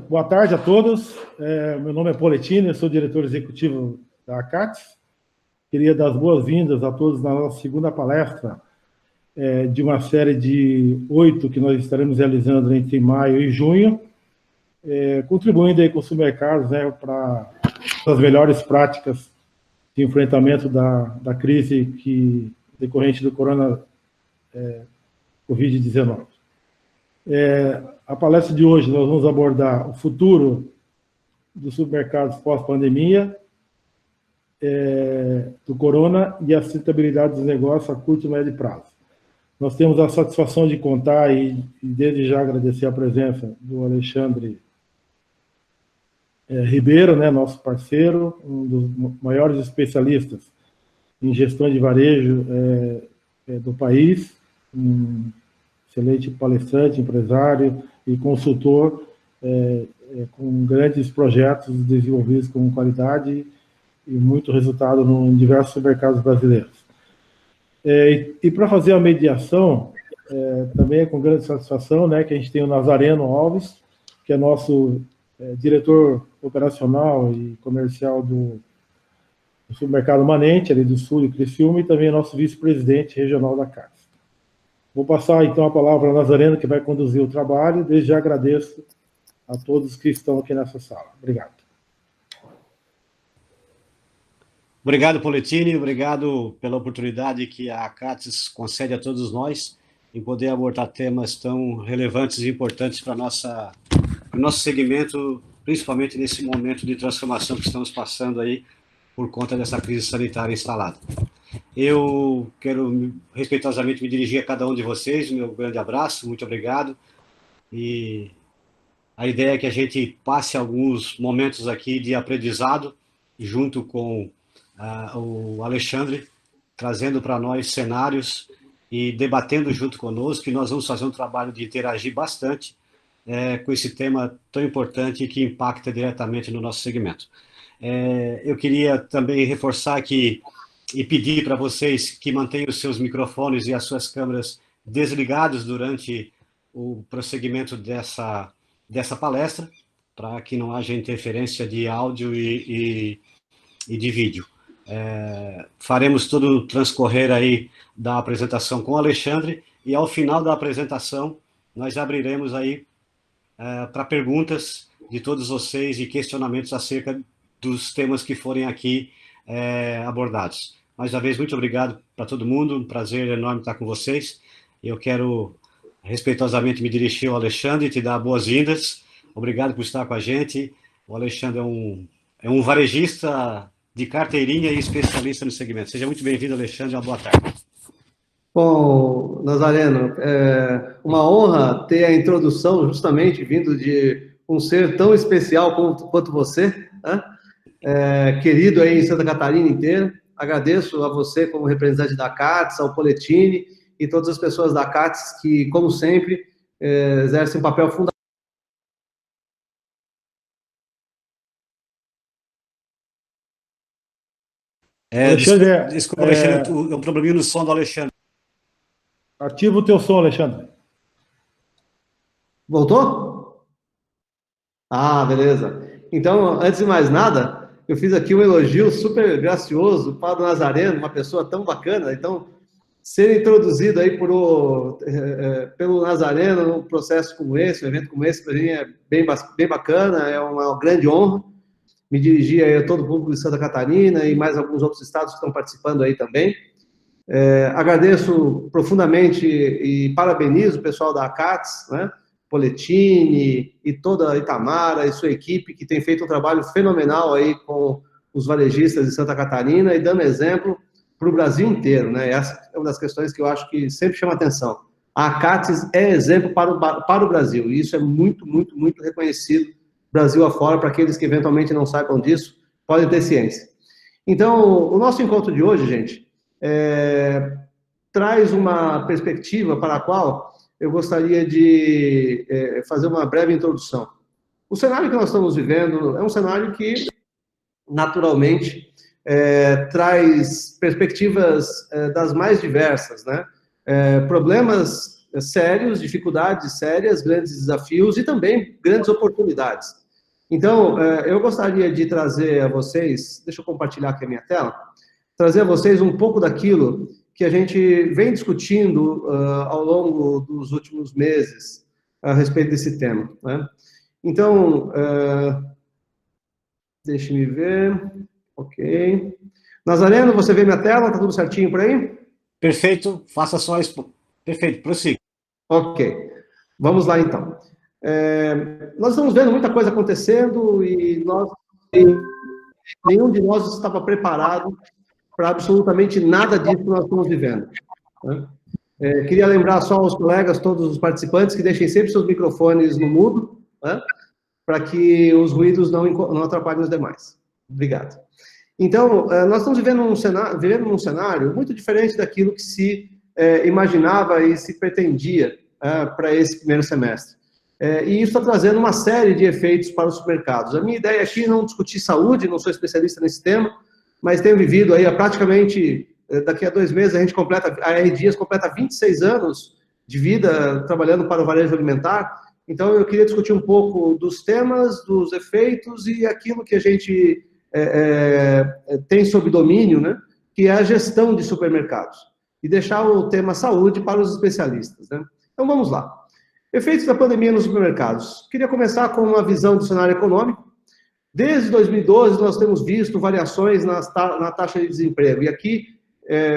Boa tarde a todos. Meu nome é Poletini, eu sou diretor executivo da ACATS. Queria dar as boas-vindas a todos na nossa segunda palestra de uma série de 8 que nós estaremos realizando entre maio e junho, contribuindo aí com os supermercados, para as melhores práticas de enfrentamento da crise decorrente do Covid-19. A palestra de hoje nós vamos abordar o futuro dos supermercados pós-pandemia, do corona e a sustentabilidade dos negócios a curto e médio prazo. Nós temos a satisfação de contar e desde já agradecer a presença do Alexandre Ribeiro, nosso parceiro, um dos maiores especialistas em gestão de varejo do país, excelente palestrante, empresário e consultor, com grandes projetos desenvolvidos com qualidade e muito resultado em diversos mercados brasileiros. E para fazer a mediação, também é com grande satisfação, que a gente tem o Nazareno Alves, que é nosso diretor operacional e comercial do supermercado Manente, ali do Sul e Criciúma, e também nosso vice-presidente regional da CATS. Vou passar, então, a palavra ao Nazareno, que vai conduzir o trabalho. Desde já agradeço a todos que estão aqui nessa sala. Obrigado. Obrigado, Poletini. Obrigado pela oportunidade que a ACATS concede a todos nós em poder abordar temas tão relevantes e importantes para o nosso segmento, principalmente nesse momento de transformação que estamos passando aí por conta dessa crise sanitária instalada. Eu quero respeitosamente me dirigir a cada um de vocês, meu grande abraço, muito obrigado, e a ideia é que a gente passe alguns momentos aqui de aprendizado, junto com o Alexandre, trazendo para nós cenários e debatendo junto conosco, que nós vamos fazer um trabalho de interagir bastante com esse tema tão importante que impacta diretamente no nosso segmento. Eu queria também reforçar e pedir para vocês que mantenham os seus microfones e as suas câmeras desligados durante o prosseguimento dessa palestra, para que não haja interferência de áudio e de vídeo. Faremos todo o transcorrer aí da apresentação com o Alexandre, e ao final da apresentação nós abriremos aí para perguntas de todos vocês e questionamentos acerca dos temas que forem aqui abordados. Mais uma vez, muito obrigado para todo mundo, um prazer enorme estar com vocês. Eu quero respeitosamente me dirigir ao Alexandre e te dar boas-vindas. Obrigado por estar com a gente. O Alexandre é um varejista de carteirinha e especialista no segmento. Seja muito bem-vindo, Alexandre, uma boa tarde. Bom, Nazareno, é uma honra ter a introdução justamente vindo de um ser tão especial quanto você, querido aí em Santa Catarina inteira. Agradeço a você como representante da CATS, ao Poletini e todas as pessoas da CATS que, como sempre, exercem um papel fundamental. Desculpa, Alexandre, o probleminha no som do Alexandre. Ativa o teu som, Alexandre. Voltou? Ah, beleza. Então, antes de mais nada, eu fiz aqui um elogio super gracioso para o Nazareno, uma pessoa tão bacana. Então, ser introduzido aí pelo Nazareno num processo como esse, um evento como esse, para mim é bem bacana, é uma grande honra. Me dirigir aí a todo o público de Santa Catarina e mais alguns outros estados que estão participando aí também. Agradeço profundamente e parabenizo o pessoal da ACATS, Poletini e toda a Itamara e sua equipe, que tem feito um trabalho fenomenal aí com os varejistas de Santa Catarina e dando exemplo para o Brasil inteiro, Essa é uma das questões que eu acho que sempre chama atenção. A ACATS é exemplo para o Brasil, e isso é muito, muito, muito reconhecido Brasil afora. Para aqueles que eventualmente não saibam disso, podem ter ciência. Então, o nosso encontro de hoje, gente, traz uma perspectiva para a qual eu gostaria de fazer uma breve introdução. O cenário que nós estamos vivendo é um cenário que, naturalmente, traz perspectivas das mais diversas, problemas sérios, dificuldades sérias, grandes desafios e também grandes oportunidades. Então, eu gostaria de trazer a vocês, deixa eu compartilhar aqui a minha tela, trazer a vocês um pouco daquilo que a gente vem discutindo ao longo dos últimos meses a respeito desse tema, né? Então, deixe-me ver, ok. Nazareno, você vê minha tela? Tá tudo certinho por aí? Perfeito, faça só isso. Perfeito, prossiga. Ok, vamos lá então. Nós estamos vendo muita coisa acontecendo e nenhum de nós estava preparado para absolutamente nada disso que nós estamos vivendo, né? Queria lembrar só aos colegas, todos os participantes, que deixem sempre seus microfones no mudo, né, para que os ruídos não atrapalhem os demais. Obrigado. Então, nós estamos vivendo num cenário muito diferente daquilo que se imaginava e se pretendia para esse primeiro semestre. E isso está trazendo uma série de efeitos para os supermercados. A minha ideia aqui é não discutir saúde, não sou especialista nesse tema, mas tenho vivido aí há praticamente, daqui a 2 meses, a R Dias completa 26 anos de vida trabalhando para o varejo alimentar. Então, eu queria discutir um pouco dos temas, dos efeitos e aquilo que a gente tem sob domínio, né, que é a gestão de supermercados. E deixar o tema saúde para os especialistas, né? Então, vamos lá. Efeitos da pandemia nos supermercados. Queria começar com uma visão do cenário econômico. Desde 2012, nós temos visto variações na taxa de desemprego. E aqui,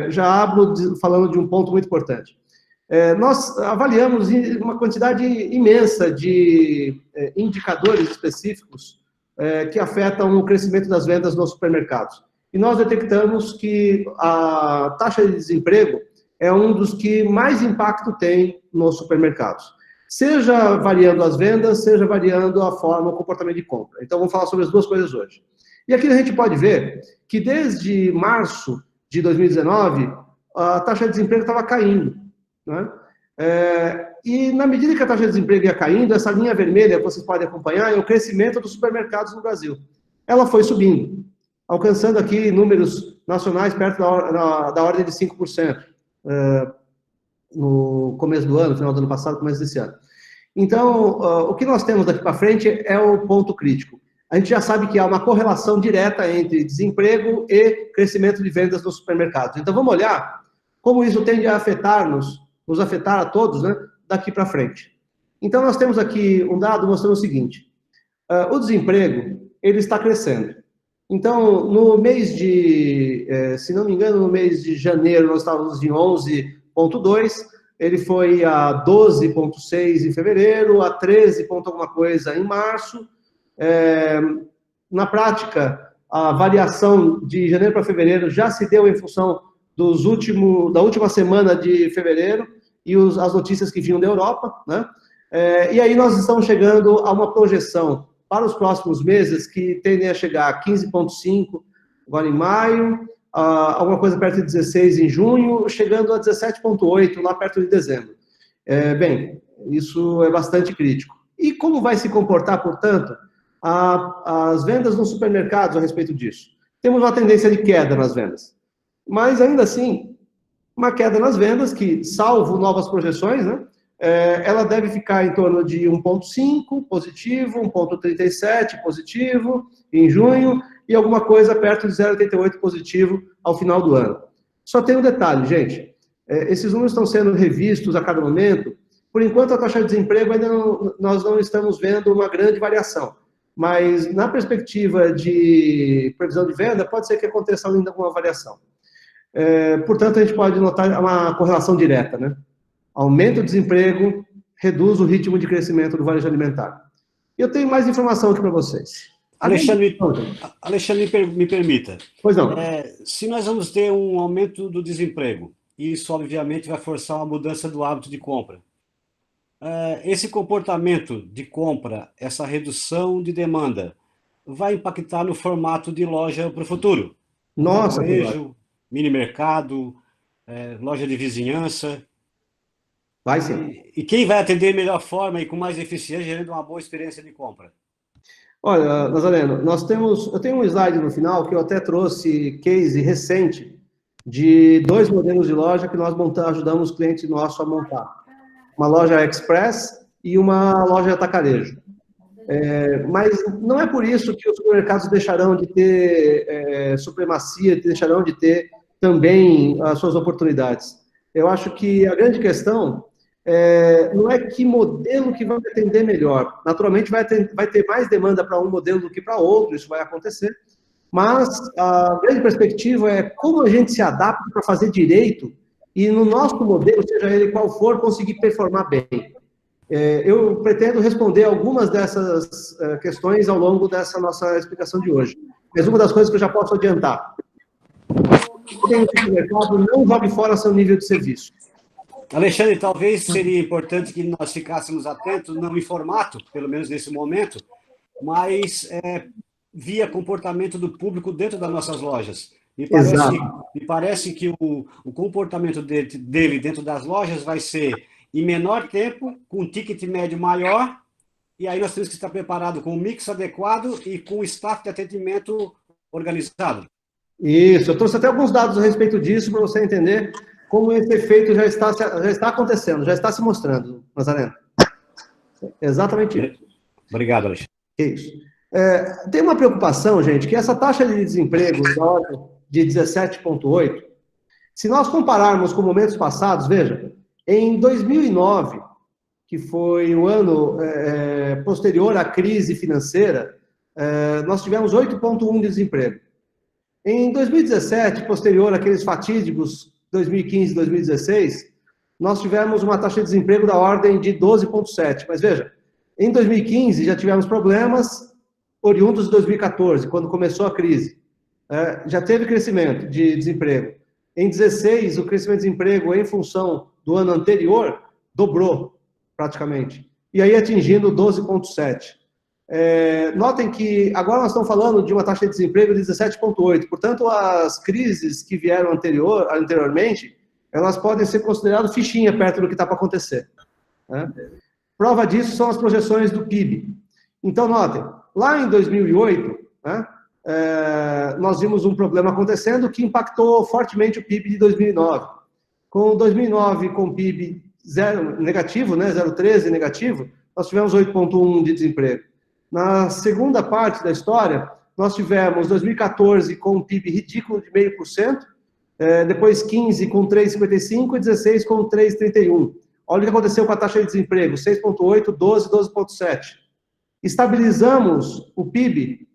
já abro falando de um ponto muito importante. Nós avaliamos uma quantidade imensa de indicadores específicos que afetam o crescimento das vendas nos supermercados. E nós detectamos que a taxa de desemprego é um dos que mais impacto tem nos supermercados. Seja variando as vendas, seja variando a forma, o comportamento de compra. Então, vamos falar sobre as duas coisas hoje. E aqui a gente pode ver que desde março de 2019, a taxa de desemprego estava caindo, né? E na medida que a taxa de desemprego ia caindo, essa linha vermelha que vocês podem acompanhar é o crescimento dos supermercados no Brasil. Ela foi subindo, alcançando aqui números nacionais perto da ordem de 5%. No começo do ano, final do ano passado, começo desse ano. Então, o que nós temos daqui para frente é o ponto crítico. A gente já sabe que há uma correlação direta entre desemprego e crescimento de vendas nos supermercados. Então, vamos olhar como isso tende a nos afetar a todos, né, daqui para frente. Então, nós temos aqui um dado mostrando o seguinte: o desemprego, ele está crescendo. Então, no mês de, se não me engano, no mês de janeiro, nós estávamos em 11,2, ele foi a 12,6 em fevereiro, a 13 ponto alguma coisa em março. Na prática, a variação de janeiro para fevereiro já se deu em função da última semana de fevereiro e as notícias que vinham da Europa, né? E aí nós estamos chegando a uma projeção para os próximos meses que tendem a chegar a 15,5 agora em maio, alguma coisa perto de 16 em junho, chegando a 17,8 lá perto de dezembro. Bem, isso é bastante crítico. E como vai se comportar, portanto, as vendas nos supermercados a respeito disso? Temos uma tendência de queda nas vendas, mas ainda assim, uma queda nas vendas que, salvo novas projeções, né, ela deve ficar em torno de 1,5 positivo, 1,37 positivo em junho, e alguma coisa perto de 0,88 positivo ao final do ano. Só tem um detalhe, gente. Esses números estão sendo revistos a cada momento. Por enquanto, a taxa de desemprego ainda nós não estamos vendo uma grande variação. Mas, na perspectiva de previsão de venda, pode ser que aconteça ainda alguma variação. Portanto, a gente pode notar uma correlação direta, né? Aumenta o desemprego, reduz o ritmo de crescimento do varejo alimentar. E eu tenho mais informação aqui para vocês. Alexandre, me permita. Pois não. Se nós vamos ter um aumento do desemprego, isso obviamente vai forçar uma mudança do hábito de compra. Esse comportamento de compra, essa redução de demanda, vai impactar no formato de loja para o futuro? Nossa, varejo, mini mercado, loja de vizinhança. Vai sim. E quem vai atender de melhor forma e com mais eficiência, gerando uma boa experiência de compra? Olha, Nazareno, eu tenho um slide no final que eu até trouxe case recente de 2 modelos de loja que nós ajudamos os clientes nossos a montar. uma loja express e uma loja atacarejo. Mas não é por isso que os supermercados deixarão de ter supremacia, deixarão de ter também as suas oportunidades. Eu acho que a grande questão não é que modelo que vai atender melhor. Naturalmente vai ter mais demanda para um modelo do que para outro, isso vai acontecer, mas a grande perspectiva é como a gente se adapta para fazer direito e no nosso modelo, seja ele qual for, conseguir performar bem. Eu pretendo responder algumas dessas questões ao longo dessa nossa explicação de hoje. Mas uma das coisas que eu já posso adiantar: o mercado não jogue fora seu nível de serviço. Alexandre, talvez seria importante que nós ficássemos atentos, não em formato, pelo menos nesse momento, mas via comportamento do público dentro das nossas lojas. Me parece que o comportamento dele dentro das lojas vai ser em menor tempo, com um ticket médio maior, e aí nós temos que estar preparados com um mix adequado e com o staff de atendimento organizado. Isso, eu trouxe até alguns dados a respeito disso para você entender como esse efeito já está acontecendo, já está se mostrando, Nazareno. Exatamente isso. Obrigado, Alexandre. Isso. Tem uma preocupação, gente, que essa taxa de desemprego da ordem de 17,8%, se nós compararmos com momentos passados, veja, em 2009, que foi o ano posterior à crise financeira, nós tivemos 8,1% de desemprego. Em 2017, posterior àqueles fatídicos 2015 e 2016, nós tivemos uma taxa de desemprego da ordem de 12,7%. Mas veja, em 2015 já tivemos problemas oriundos de 2014, quando começou a crise. Já teve crescimento de desemprego. Em 2016, o crescimento de desemprego em função do ano anterior dobrou, praticamente. E aí atingindo 12,7%. Notem que agora nós estamos falando de uma taxa de desemprego de 17,8%. Portanto, as crises que vieram anteriormente, elas podem ser consideradas fichinha perto do que está para acontecer. Prova disso são as projeções do PIB. Então, notem, lá em 2008, nós vimos um problema acontecendo que impactou fortemente o PIB de 2009. Com 2009, com PIB negativo, 0,13 negativo, nós tivemos 8,1% de desemprego. Na segunda parte da história, nós tivemos 2014 com um PIB ridículo de 0,5%, depois 15 com 3,55% e 16 com 3,31%. Olha o que aconteceu com a taxa de desemprego, 6,8%, 12%, 12,7%. Estabilizamos o PIB,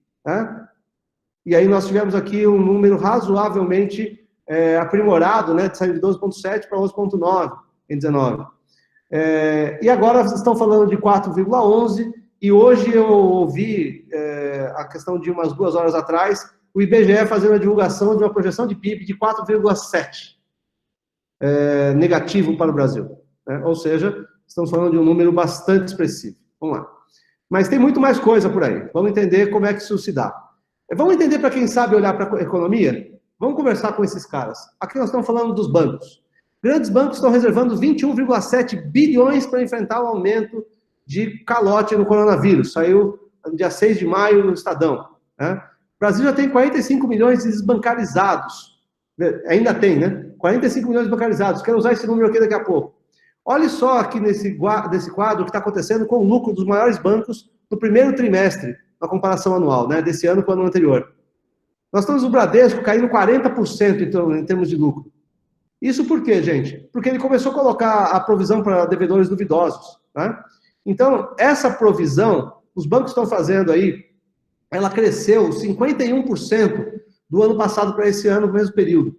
e aí nós tivemos aqui um número razoavelmente aprimorado, de sair de 12,7% para 11,9% em 19. E agora estão falando de 4,11%, e hoje eu ouvi, a questão de umas 2 horas atrás, o IBGE fazendo a divulgação de uma projeção de PIB de 4,7%, negativo para o Brasil. Ou seja, estamos falando de um número bastante expressivo. Vamos lá. Mas tem muito mais coisa por aí. Vamos entender como é que isso se dá. Vamos entender para quem sabe olhar para a economia? Vamos conversar com esses caras. Aqui nós estamos falando dos bancos. Grandes bancos estão reservando 21,7 bilhões para enfrentar o aumento de calote no coronavírus. Saiu no dia 6 de maio no Estadão. O Brasil já tem 45 milhões de desbancarizados. Ainda tem, 45 milhões de desbancarizados. Quero usar esse número aqui daqui a pouco. Olhe só aqui nesse quadro o que está acontecendo com o lucro dos maiores bancos no primeiro trimestre, na comparação anual, desse ano com o ano anterior. Nós estamos no Bradesco caindo 40% em termos de lucro. Isso por quê, gente? Porque ele começou a colocar a provisão para devedores duvidosos. Então, essa provisão, os bancos estão fazendo aí, ela cresceu 51% do ano passado para esse ano, no mesmo período.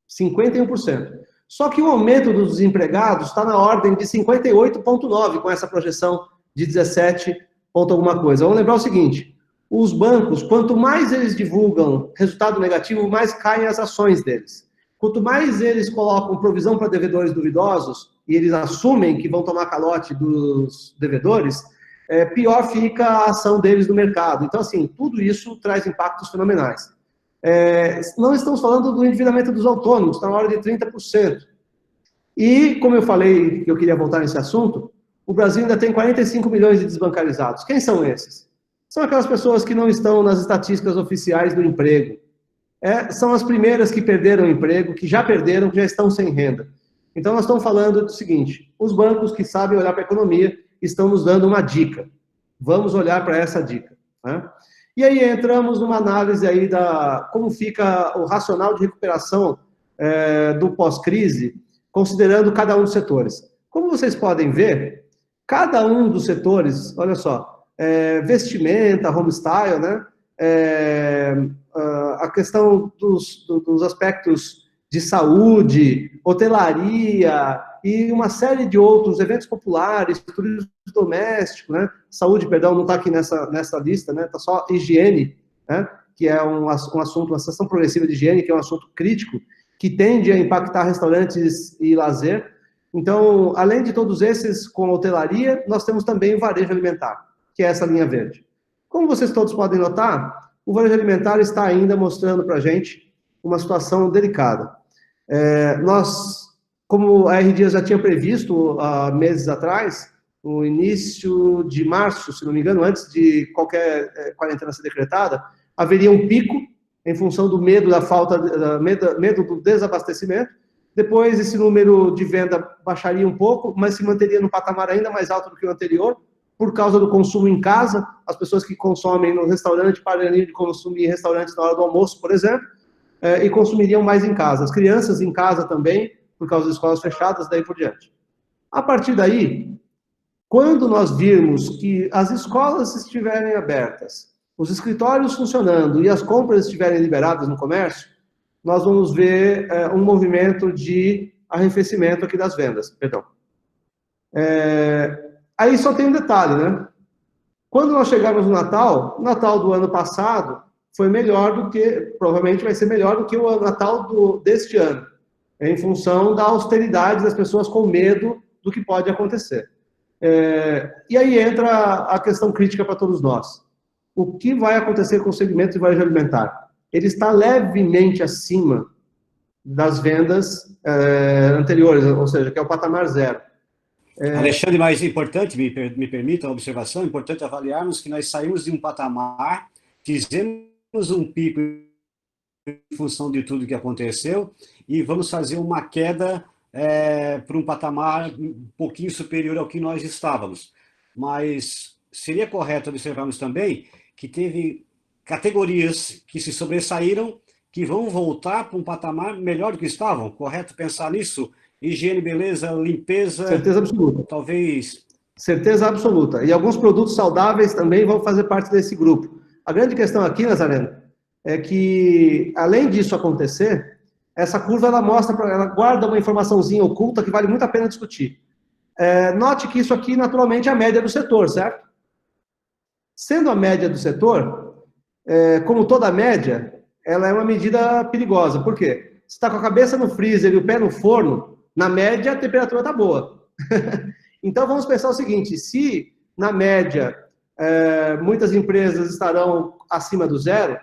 51%. Só que o aumento dos desempregados está na ordem de 58,9% com essa projeção de 17 ponto alguma coisa. Vamos lembrar o seguinte, os bancos, quanto mais eles divulgam resultado negativo, mais caem as ações deles. Quanto mais eles colocam provisão para devedores duvidosos, e eles assumem que vão tomar calote dos devedores, pior fica a ação deles no mercado. Então, assim, tudo isso traz impactos fenomenais. Não estamos falando do endividamento dos autônomos, está na ordem de 30%. E, como eu falei, que eu queria voltar nesse assunto, o Brasil ainda tem 45 milhões de desbancarizados. Quem são esses? São aquelas pessoas que não estão nas estatísticas oficiais do emprego. São as primeiras que perderam o emprego, que já perderam, que já estão sem renda. Então, nós estamos falando do seguinte, os bancos que sabem olhar para a economia estão nos dando uma dica. Vamos olhar para essa dica, né? E aí entramos numa análise aí da como fica o racional de recuperação do pós-crise, considerando cada um dos setores. Como vocês podem ver, cada um dos setores, olha só, vestimenta, homestyle, né? A questão dos aspectos de saúde, hotelaria e uma série de outros eventos populares, turismo doméstico, né? Saúde, perdão, não está aqui nessa lista, né? Está só higiene, né? Que é um assunto, uma seção progressiva de higiene, que é um assunto crítico, que tende a impactar restaurantes e lazer. Então, além de todos esses, com hotelaria, nós temos também o varejo alimentar, que é essa linha verde. Como vocês todos podem notar, o varejo alimentar está ainda mostrando para a gente uma situação delicada. Nós, como a R. Dias já tinha previsto há meses atrás, no início de março, se não me engano, antes de qualquer quarentena ser decretada, haveria um pico em função do medo da falta, medo do desabastecimento. Depois, esse número de venda baixaria um pouco, mas se manteria no patamar ainda mais alto do que o anterior, por causa do consumo em casa. As pessoas que consomem no restaurante parariam de consumir em restaurantes na hora do almoço, por exemplo, e consumiriam mais em casa. As crianças em casa também, por causa das escolas fechadas, daí por diante. A partir daí, quando nós virmos que as escolas estiverem abertas, os escritórios funcionando e as compras estiverem liberadas no comércio, nós vamos ver um movimento de arrefecimento aqui das vendas. Perdão. Aí só tem um detalhe, né? Quando nós chegarmos no Natal, o Natal do ano passado foi melhor do que, provavelmente vai ser melhor do que o Natal deste ano, em função da austeridade das pessoas com medo do que pode acontecer. E aí entra a questão crítica para todos nós. O que vai acontecer com o segmento de varejo alimentar? Ele está levemente acima das vendas anteriores, ou seja, que é o patamar zero. Alexandre, mais importante, me permita uma observação, importante avaliarmos que nós saímos de um patamar, fizemos um pico em função de tudo que aconteceu e vamos fazer uma queda para um patamar um pouquinho superior ao que nós estávamos. Mas seria correto observarmos também que teve categorias que se sobressaíram, que vão voltar para um patamar melhor do que estavam. Correto pensar nisso? Higiene, beleza, limpeza... Certeza absoluta. Talvez... Certeza absoluta. E alguns produtos saudáveis também vão fazer parte desse grupo. A grande questão aqui, Nazareno, é que, além disso acontecer, essa curva ela guarda uma informaçãozinha oculta que vale muito a pena discutir. Note que isso aqui, naturalmente, é a média do setor, certo? Sendo a média do setor, como toda média, ela é uma medida perigosa. Por quê? Se está com a cabeça no freezer e o pé no forno, na média a temperatura está boa. Então vamos pensar o seguinte, se na média muitas empresas estarão acima do zero,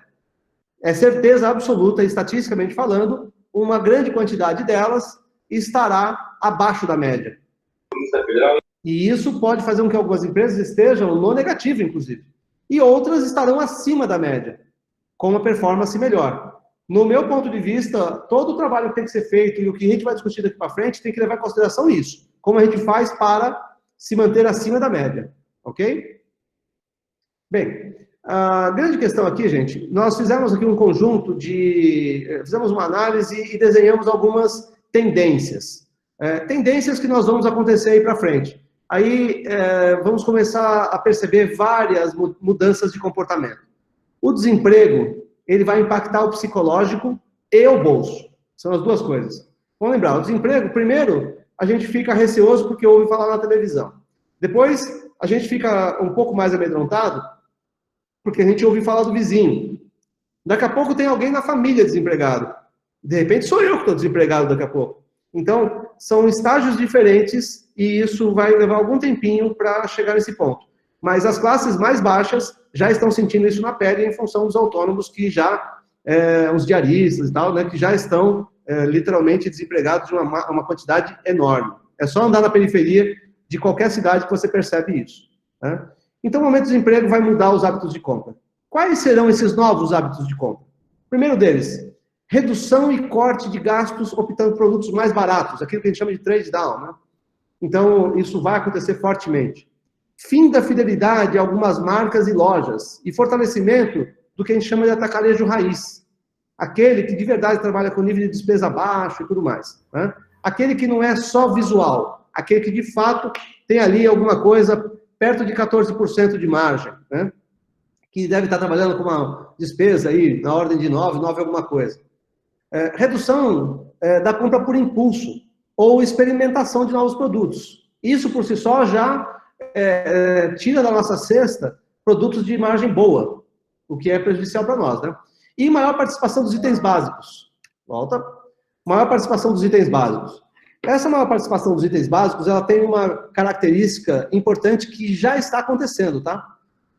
é certeza absoluta, estatisticamente falando, uma grande quantidade delas estará abaixo da média. E isso pode fazer com que algumas empresas estejam no negativo, inclusive. E outras estarão acima da média, com uma performance melhor. No meu ponto de vista, todo o trabalho que tem que ser feito e o que a gente vai discutir daqui para frente tem que levar em consideração isso. Como a gente faz para se manter acima da média. Ok? Bem, a grande questão aqui, gente, nós fizemos aqui um conjunto fizemos uma análise e desenhamos algumas tendências. Tendências que nós vamos acontecer aí para frente. Aí vamos começar a perceber várias mudanças de comportamento. O desemprego, ele vai impactar o psicológico e o bolso. São as duas coisas. Vamos lembrar, o desemprego, primeiro, a gente fica receoso porque ouve falar na televisão. Depois, a gente fica um pouco mais amedrontado porque a gente ouve falar do vizinho. Daqui a pouco tem alguém na família desempregado. De repente, sou eu que estou desempregado daqui a pouco. Então, são estágios diferentes e isso vai levar algum tempinho para chegar nesse ponto. Mas as classes mais baixas já estão sentindo isso na pele em função dos autônomos que já, os diaristas e tal, né, que já estão literalmente desempregados de uma quantidade enorme. É só andar na periferia de qualquer cidade que você percebe isso. Né? Então, o aumento do desemprego vai mudar os hábitos de compra. Quais serão esses novos hábitos de compra? O primeiro deles, redução e corte de gastos optando por produtos mais baratos, aquilo que a gente chama de trade down, né? Então, isso vai acontecer fortemente. Fim da fidelidade a algumas marcas e lojas e fortalecimento do que a gente chama de atacarejo raiz. Aquele que de verdade trabalha com nível de despesa baixo e tudo mais, né? Aquele que não é só visual, aquele que de fato tem ali alguma coisa perto de 14% de margem, né? Que deve estar trabalhando com uma despesa aí na ordem de 9 alguma coisa. Redução da compra por impulso ou experimentação de novos produtos. Isso por si só já tira da nossa cesta produtos de margem boa, o que é prejudicial para nós, né? E maior participação dos itens básicos. Volta. Maior participação dos itens básicos. Essa maior participação dos itens básicos, ela tem uma característica importante que já está acontecendo, tá?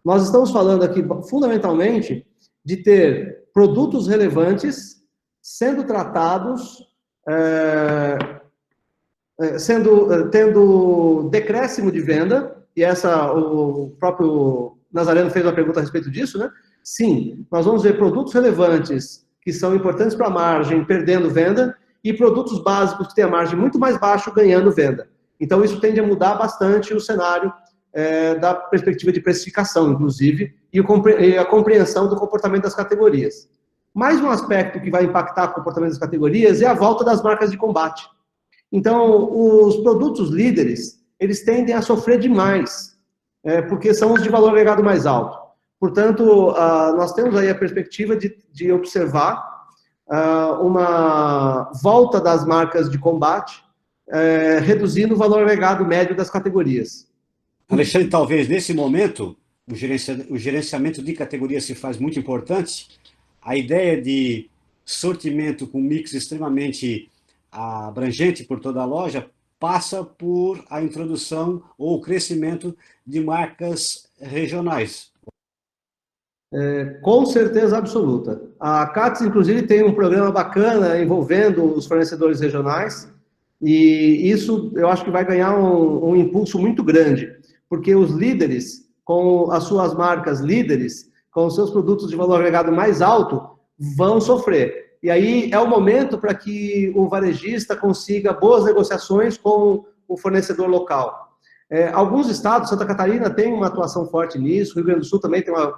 Nós estamos falando aqui, fundamentalmente, de ter produtos relevantes sendo tratados, tendo decréscimo de venda, e o próprio Nazareno fez uma pergunta a respeito disso, né? Sim, nós vamos ver produtos relevantes que são importantes para a margem perdendo venda e produtos básicos que têm a margem muito mais baixa ganhando venda. Então, isso tende a mudar bastante o cenário da perspectiva de precificação, inclusive, e a compreensão do comportamento das categorias. Mais um aspecto que vai impactar o comportamento das categorias é a volta das marcas de combate. Então, os produtos líderes, eles tendem a sofrer demais, porque são os de valor agregado mais alto. Portanto, nós temos aí a perspectiva de observar uma volta das marcas de combate, reduzindo o valor agregado médio das categorias. Alexandre, talvez nesse momento, o gerenciamento de categorias se faz muito importante. A ideia de sortimento com mix extremamente abrangente por toda a loja passa por a introdução ou o crescimento de marcas regionais. Com certeza absoluta. A CATS, inclusive, tem um programa bacana envolvendo os fornecedores regionais, e isso eu acho que vai ganhar um impulso muito grande, porque os líderes, com as suas marcas líderes, com os seus produtos de valor agregado mais alto, vão sofrer. E aí é o momento para que o varejista consiga boas negociações com o fornecedor local. Alguns estados, Santa Catarina tem uma atuação forte nisso, Rio Grande do Sul também tem uma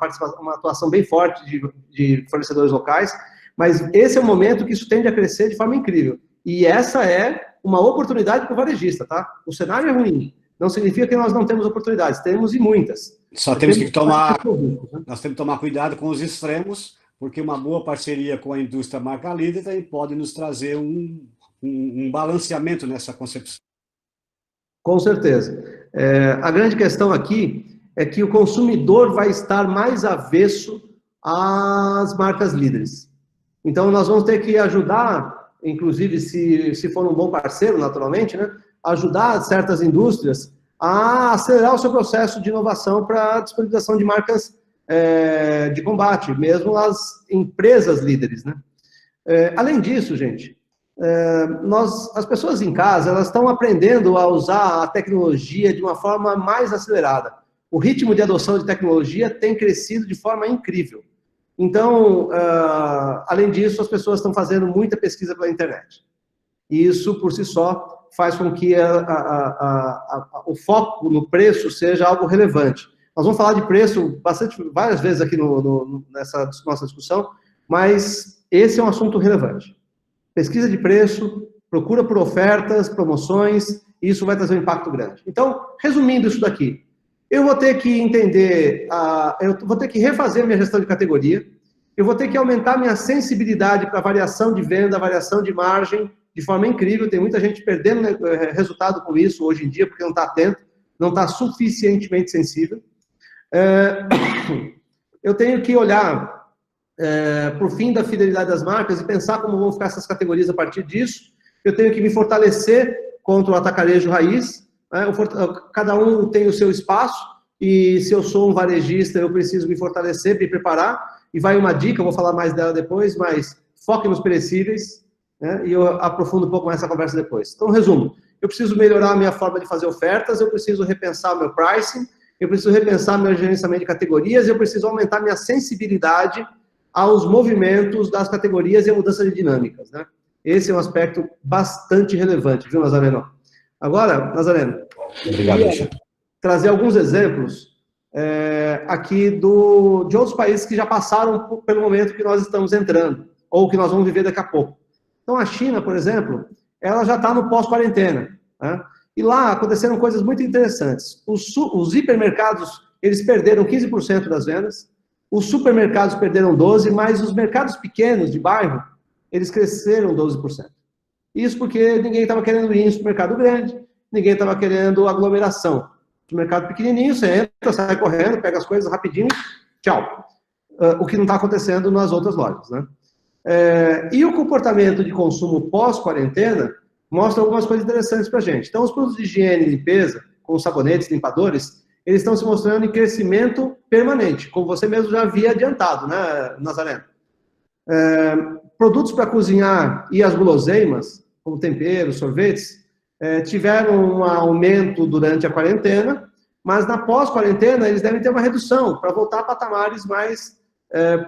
atuação bem forte de fornecedores locais, mas esse é o momento que isso tende a crescer de forma incrível. E essa é uma oportunidade para o varejista, tá? O cenário é ruim, não significa que nós não temos oportunidades, temos e muitas. Nós temos que tomar cuidado com os extremos, porque uma boa parceria com a indústria marca líder também pode nos trazer um balanceamento nessa concepção. Com certeza. A grande questão aqui é que o consumidor vai estar mais avesso às marcas líderes. Então, nós vamos ter que ajudar, inclusive, se for um bom parceiro, naturalmente, né, ajudar certas indústrias a acelerar o seu processo de inovação para a disponibilização de marcas de combate, mesmo as empresas líderes, né? Além disso, gente, as pessoas em casa, elas estão aprendendo a usar a tecnologia de uma forma mais acelerada. O ritmo de adoção de tecnologia tem crescido de forma incrível. Então, além disso, as pessoas estão fazendo muita pesquisa pela internet. E isso, por si só, faz com que o foco no preço seja algo relevante. Nós vamos falar de preço várias vezes aqui nessa nossa discussão, mas esse é um assunto relevante. Pesquisa de preço, procura por ofertas, promoções, e isso vai trazer um impacto grande. Então, resumindo isso daqui, eu vou ter que entender, eu vou ter que refazer minha gestão de categoria, eu vou ter que aumentar minha sensibilidade para variação de venda, variação de margem, de forma incrível. Tem muita gente perdendo resultado com isso hoje em dia, porque não está atento, não está suficientemente sensível. Eu tenho que olhar para o fim da fidelidade das marcas e pensar como vão ficar essas categorias a partir disso. Eu tenho que me fortalecer contra o atacarejo raiz, né? Cada um tem o seu espaço, e se eu sou um varejista, eu preciso me fortalecer, me preparar. E vai uma dica, eu vou falar mais dela depois, mas foque nos perecíveis, né? E eu aprofundo um pouco mais essa conversa depois. Então, resumo, eu preciso melhorar a minha forma de fazer ofertas, eu preciso repensar o meu pricing, eu preciso repensar meu gerenciamento de categorias, eu preciso aumentar minha sensibilidade aos movimentos das categorias e a mudança de dinâmicas, né? Esse é um aspecto bastante relevante, viu, Nazareno? Agora, Nazareno, obrigado, trazer alguns exemplos aqui de outros países que já passaram pelo momento que nós estamos entrando, ou que nós vamos viver daqui a pouco. Então, a China, por exemplo, ela já está no pós-quarentena, né? E lá aconteceram coisas muito interessantes. Os hipermercados, eles perderam 15% das vendas, os supermercados perderam 12%, mas os mercados pequenos de bairro, eles cresceram 12%. Isso porque ninguém estava querendo ir em supermercado grande, ninguém estava querendo aglomeração. Supermercado pequenininho, você entra, sai correndo, pega as coisas rapidinho, tchau. O que não está acontecendo nas outras lojas, né? E o comportamento de consumo pós-quarentena mostra algumas coisas interessantes para a gente. Então, os produtos de higiene e limpeza, como sabonetes, limpadores, eles estão se mostrando em crescimento permanente, como você mesmo já havia adiantado, né, Nazareno? Produtos para cozinhar e as guloseimas, como temperos, sorvetes, tiveram um aumento durante a quarentena, mas na pós-quarentena eles devem ter uma redução para voltar a patamares mais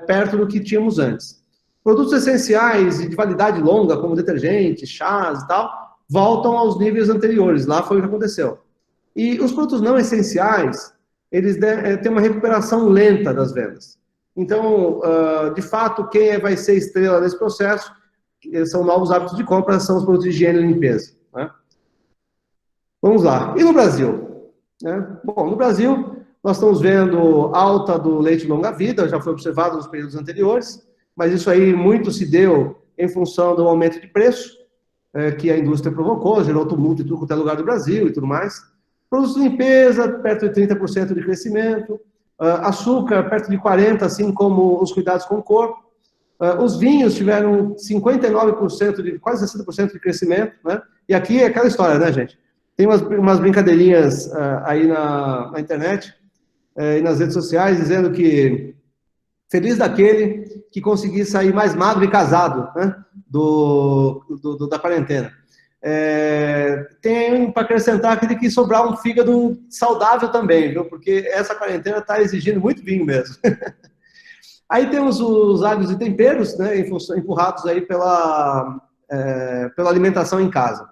perto do que tínhamos antes. Produtos essenciais e de validade longa, como detergentes, chás e tal, voltam aos níveis anteriores, lá foi o que aconteceu. E os produtos não essenciais, eles têm uma recuperação lenta das vendas. Então, de fato, quem vai ser estrela nesse processo são novos hábitos de compra, são os produtos de higiene e limpeza, né? Vamos lá. E no Brasil? Bom, no Brasil, nós estamos vendo alta do leite longa-vida, já foi observado nos períodos anteriores, mas isso aí muito se deu em função do aumento de preço que a indústria provocou, gerou tumulto em tudo quanto é lugar do Brasil e tudo mais. Produtos de limpeza, perto de 30% de crescimento. Açúcar, perto de 40%, assim como os cuidados com o corpo. Os vinhos tiveram 59%, quase 60% de crescimento, né? E aqui é aquela história, né, gente? Tem umas brincadeirinhas aí na internet e nas redes sociais, dizendo que feliz daquele que conseguir sair mais magro e casado, né, da quarentena. Tem para acrescentar aquele que sobrar um fígado saudável também, viu? Porque essa quarentena está exigindo muito vinho mesmo. Aí temos os alhos e temperos, né, empurrados aí pela alimentação em casa.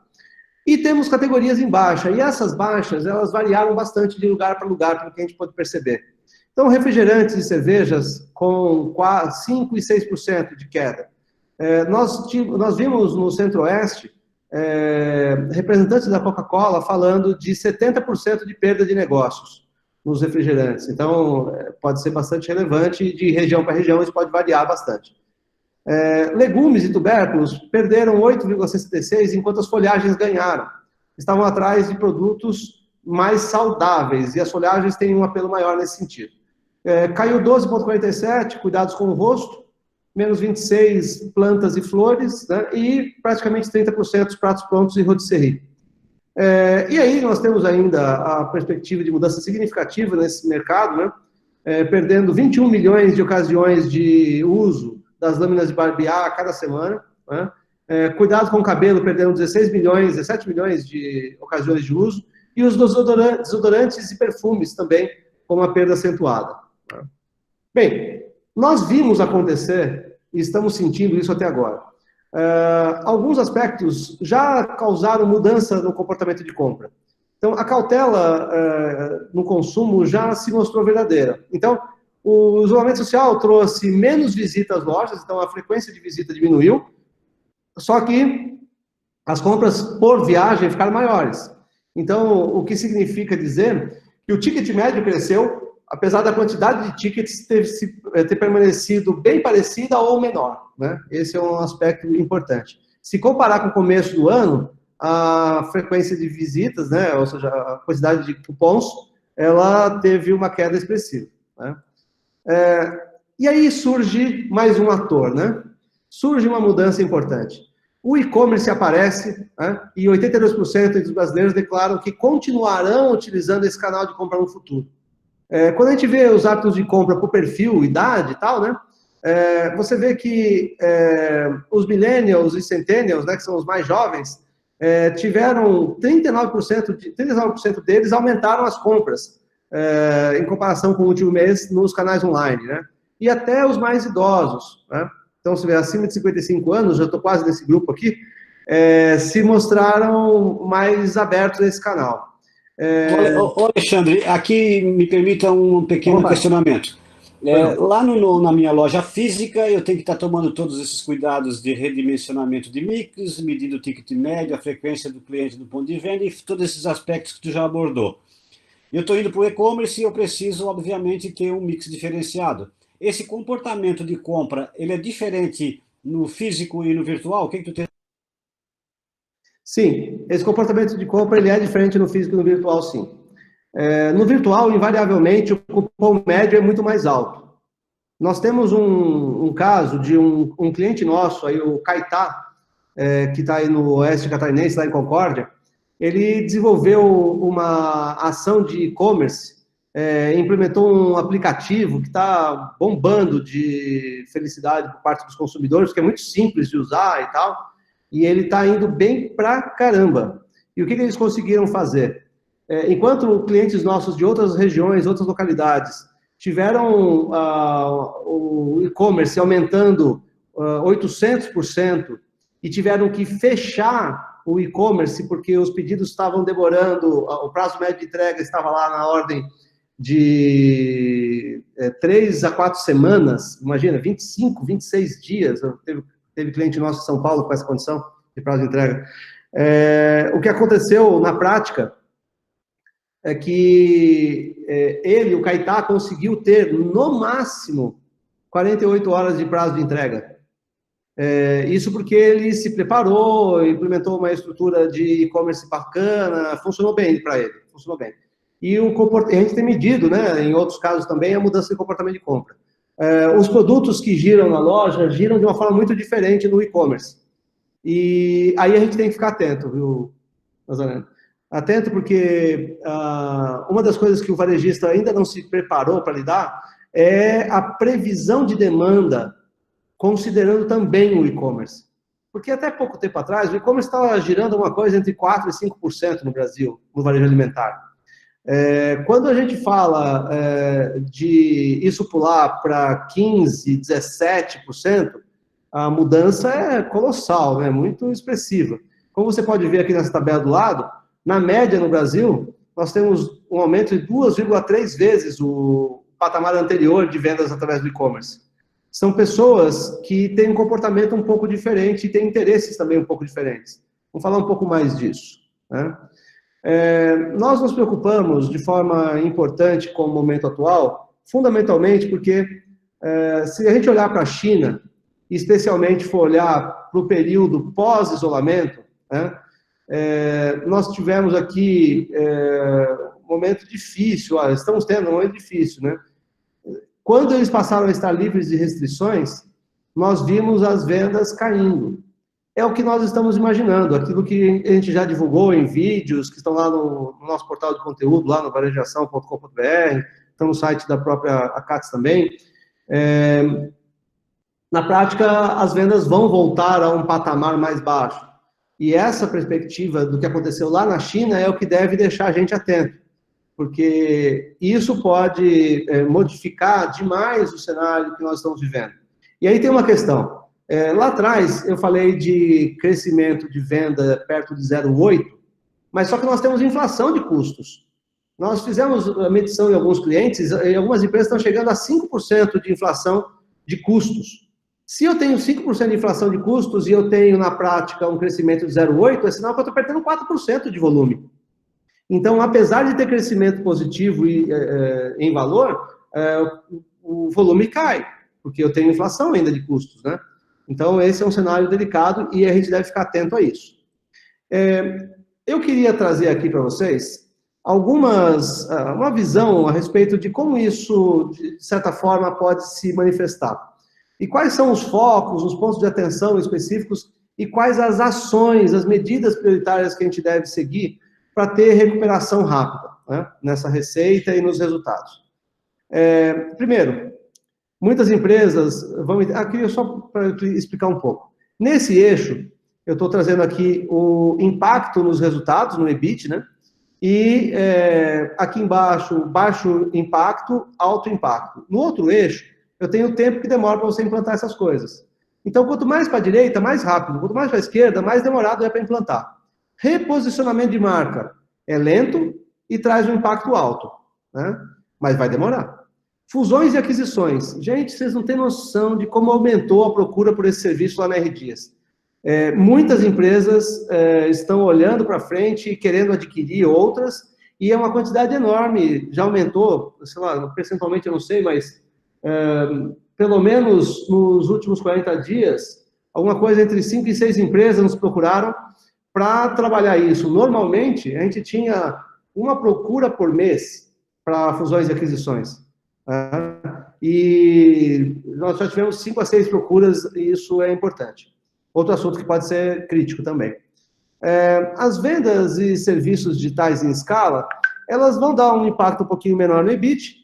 E temos categorias em baixa, e essas baixas, elas variaram bastante de lugar para lugar, pelo que a gente pode perceber. Então, refrigerantes e cervejas com 5% e 6% de queda. Nós vimos no Centro-Oeste representantes da Coca-Cola falando de 70% de perda de negócios nos refrigerantes. Então, pode ser bastante relevante, de região para região isso pode variar bastante. Legumes e tubérculos perderam 8,66%, enquanto as folhagens ganharam. Estavam atrás de produtos mais saudáveis, e as folhagens têm um apelo maior nesse sentido. Caiu 12,47%, cuidados com o rosto, menos 26% plantas e flores, né, e praticamente 30% dos pratos prontos e rotisserie. E aí nós temos ainda a perspectiva de mudança significativa nesse mercado, né, perdendo 21 milhões de ocasiões de uso das lâminas de barbear a cada semana, né, cuidado com o cabelo, perdendo 17 milhões de ocasiões de uso, e os desodorantes e perfumes também com uma perda acentuada. Bem, nós vimos acontecer, e estamos sentindo isso até agora. Alguns aspectos já causaram mudança no comportamento de compra. Então, a cautela no consumo já se mostrou verdadeira. Então, o isolamento social trouxe menos visita às lojas, então a frequência de visita diminuiu, só que as compras por viagem ficaram maiores. Então, o que significa dizer que o ticket médio cresceu, apesar da quantidade de tickets ter permanecido bem parecida ou menor, né? Esse é um aspecto importante. Se comparar com o começo do ano, a frequência de visitas, né, ou seja, a quantidade de cupons, ela teve uma queda expressiva, né? E aí surge mais um ator, né? Surge uma mudança importante. O e-commerce aparece, né, e 82% dos brasileiros declaram que continuarão utilizando esse canal de compra no futuro. Quando a gente vê os hábitos de compra por perfil, idade e tal, né, você vê que os millennials e centennials, né, que são os mais jovens, tiveram 39% deles aumentaram as compras em comparação com o último mês nos canais online, né? e até os mais idosos, né? Então, se vê, acima de 55 anos, já estou quase nesse grupo aqui, se mostraram mais abertos a esse canal. Ô, Alexandre, aqui me permita um pequeno questionamento. Lá na minha loja física, eu tenho que estar tomando todos esses cuidados de redimensionamento de mix, medindo o ticket médio, a frequência do cliente do ponto de venda e todos esses aspectos que tu já abordou. Eu estou indo para o e-commerce e eu preciso, obviamente, ter um mix diferenciado. Esse comportamento de compra, ele é diferente no físico e no virtual? O que tu tem? Sim, esse comportamento de compra ele é diferente no físico e no virtual, sim. No virtual, invariavelmente, o cupom médio é muito mais alto. Nós temos um caso de um cliente nosso, aí, o Caetá, que está aí no Oeste Catarinense, lá em Concórdia. Ele desenvolveu uma ação de e-commerce, implementou um aplicativo que está bombando de felicidade por parte dos consumidores, que é muito simples de usar e tal, e ele está indo bem pra caramba. E o que eles conseguiram fazer? Enquanto clientes nossos de outras regiões, outras localidades, tiveram o e-commerce aumentando 800% e tiveram que fechar o e-commerce porque os pedidos estavam demorando, o prazo médio de entrega estava lá na ordem de 3 a 4 semanas, imagina, 25, 26 dias, teve cliente nosso em São Paulo com essa condição de prazo de entrega. O que aconteceu na prática é que ele, o Caetá, conseguiu ter, no máximo, 48 horas de prazo de entrega. Isso porque ele se preparou, implementou uma estrutura de e-commerce bacana, funcionou bem para ele, funcionou bem. E a gente tem medido, né, em outros casos também, a mudança de comportamento de compra. Os produtos que giram na loja giram de uma forma muito diferente no e-commerce. E aí a gente tem que ficar atento, viu, Nazareno? Atento porque uma das coisas que o varejista ainda não se preparou para lidar é a previsão de demanda, considerando também o e-commerce. Porque até pouco tempo atrás, o e-commerce estava girando uma coisa entre 4% e 5% no Brasil, no varejo alimentar. Quando a gente fala de isso pular para 15%, 17%, a mudança é colossal, né? Muito expressiva. Como você pode ver aqui nessa tabela do lado, na média no Brasil, nós temos um aumento de 2,3 vezes o patamar anterior de vendas através do e-commerce. São pessoas que têm um comportamento um pouco diferente e têm interesses também um pouco diferentes. Vamos falar um pouco mais disso, né? Nós nos preocupamos de forma importante com o momento atual, fundamentalmente porque se a gente olhar para a China, especialmente for olhar para o período pós-isolamento, né, nós tivemos aqui um momento difícil, estamos tendo um momento difícil, né? Quando eles passaram a estar livres de restrições, nós vimos as vendas caindo. É o que nós estamos imaginando, aquilo que a gente já divulgou em vídeos, que estão lá no nosso portal de conteúdo, lá no varejação.com.br, estão no site da própria ACATS também. Na prática, as vendas vão voltar a um patamar mais baixo. E essa perspectiva do que aconteceu lá na China é o que deve deixar a gente atento, porque isso pode modificar demais o cenário que nós estamos vivendo. E aí tem uma questão. Lá atrás, eu falei de crescimento de venda perto de 0,8, mas só que nós temos inflação de custos. Nós fizemos a medição em alguns clientes, e algumas empresas estão chegando a 5% de inflação de custos. Se eu tenho 5% de inflação de custos e eu tenho, na prática, um crescimento de 0,8, é sinal que eu estou perdendo 4% de volume. Então, apesar de ter crescimento positivo em valor, o volume cai, porque eu tenho inflação ainda de custos, né? Então, esse é um cenário delicado e a gente deve ficar atento a isso. Eu queria trazer aqui para vocês uma visão a respeito de como isso, de certa forma, pode se manifestar. E quais são os focos, os pontos de atenção específicos e quais as ações, as medidas prioritárias que a gente deve seguir para ter recuperação rápida, né, nessa receita e nos resultados. Primeiro, muitas empresas vão... Aqui só para explicar um pouco. Nesse eixo, eu estou trazendo aqui o impacto nos resultados, no EBIT, né? E aqui embaixo, baixo impacto, alto impacto. No outro eixo, eu tenho o tempo que demora para você implantar essas coisas. Então, quanto mais para a direita, mais rápido. Quanto mais para a esquerda, mais demorado é para implantar. Reposicionamento de marca é lento e traz um impacto alto, né? Mas vai demorar. Fusões e aquisições. Gente, vocês não têm noção de como aumentou a procura por esse serviço lá na R. Dias. Muitas empresas estão olhando para frente e querendo adquirir outras, e é uma quantidade enorme, já aumentou, sei lá, percentualmente eu não sei, mas pelo menos nos últimos 40 dias, alguma coisa entre 5 e 6 empresas nos procuraram para trabalhar isso. Normalmente, a gente tinha uma procura por mês para fusões e aquisições. E nós já tivemos 5 a 6 procuras, e isso é importante. Outro assunto que pode ser crítico também. As vendas e serviços digitais em escala, elas vão dar um impacto um pouquinho menor no EBIT,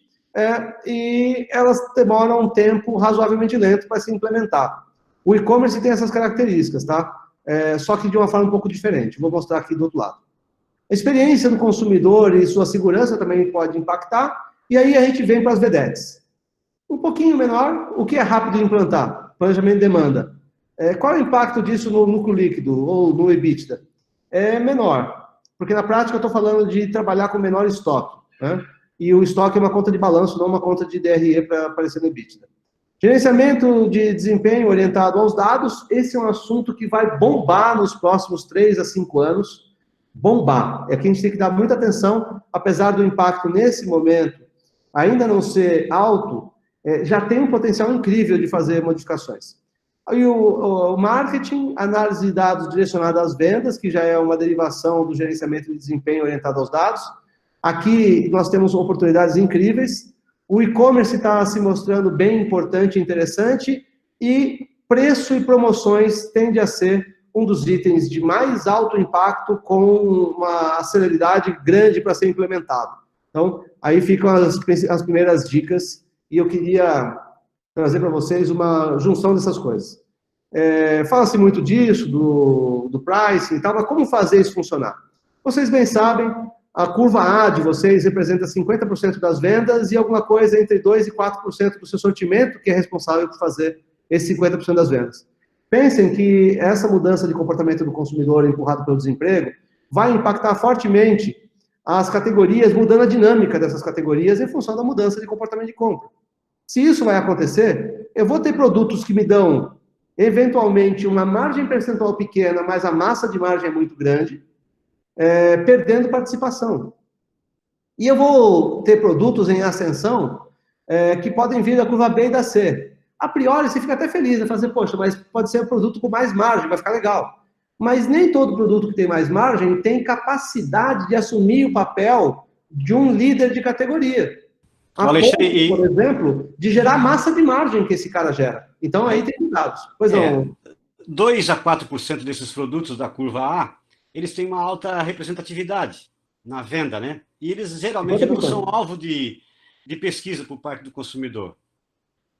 e elas demoram um tempo razoavelmente lento para se implementar. O e-commerce tem essas características, tá? Só que de uma forma um pouco diferente. Vou mostrar aqui do outro lado. A experiência do consumidor e sua segurança também pode impactar, e aí a gente vem para as vedetes. Um pouquinho menor, o que é rápido de implantar? Planejamento de demanda. Qual é o impacto disso no lucro líquido ou no EBITDA? É menor, porque na prática eu estou falando de trabalhar com menor estoque, né? E o estoque é uma conta de balanço, não uma conta de DRE para aparecer no EBITDA. Gerenciamento de desempenho orientado aos dados, esse é um assunto que vai bombar nos próximos 3 a 5 anos. Bombar. É que a gente tem que dar muita atenção, apesar do impacto nesse momento ainda não ser alto, já tem um potencial incrível de fazer modificações. E o marketing, análise de dados direcionada às vendas, que já é uma derivação do gerenciamento de desempenho orientado aos dados. Aqui nós temos oportunidades incríveis. O e-commerce está se mostrando bem importante e interessante, e preço e promoções tende a ser um dos itens de mais alto impacto, com uma celeridade grande para ser implementado. Então, aí ficam as primeiras dicas, e eu queria trazer para vocês uma junção dessas coisas. Fala-se muito disso, do pricing e tal, mas como fazer isso funcionar? Vocês bem sabem, a curva A de vocês representa 50% das vendas e alguma coisa entre 2% e 4% do seu sortimento, que é responsável por fazer esse 50% das vendas. Pensem que essa mudança de comportamento do consumidor empurrado pelo desemprego vai impactar fortemente as categorias, mudando a dinâmica dessas categorias em função da mudança de comportamento de compra. Se isso vai acontecer, eu vou ter produtos que me dão, eventualmente, uma margem percentual pequena, mas a massa de margem é muito grande, perdendo participação. E eu vou ter produtos em ascensão que podem vir da curva B e da C. A priori, você fica até feliz, né? Fazer, poxa, mas pode ser um produto com mais margem, vai ficar legal. Mas nem todo produto que tem mais margem tem capacidade de assumir o papel de um líder de categoria. A ponto, por exemplo, de gerar massa de margem que esse cara gera. Então, aí tem cuidados. Pois não. 2 a 4% desses produtos da curva A, eles têm uma alta representatividade na venda, né? E eles geralmente não são alvo de pesquisa por parte do consumidor.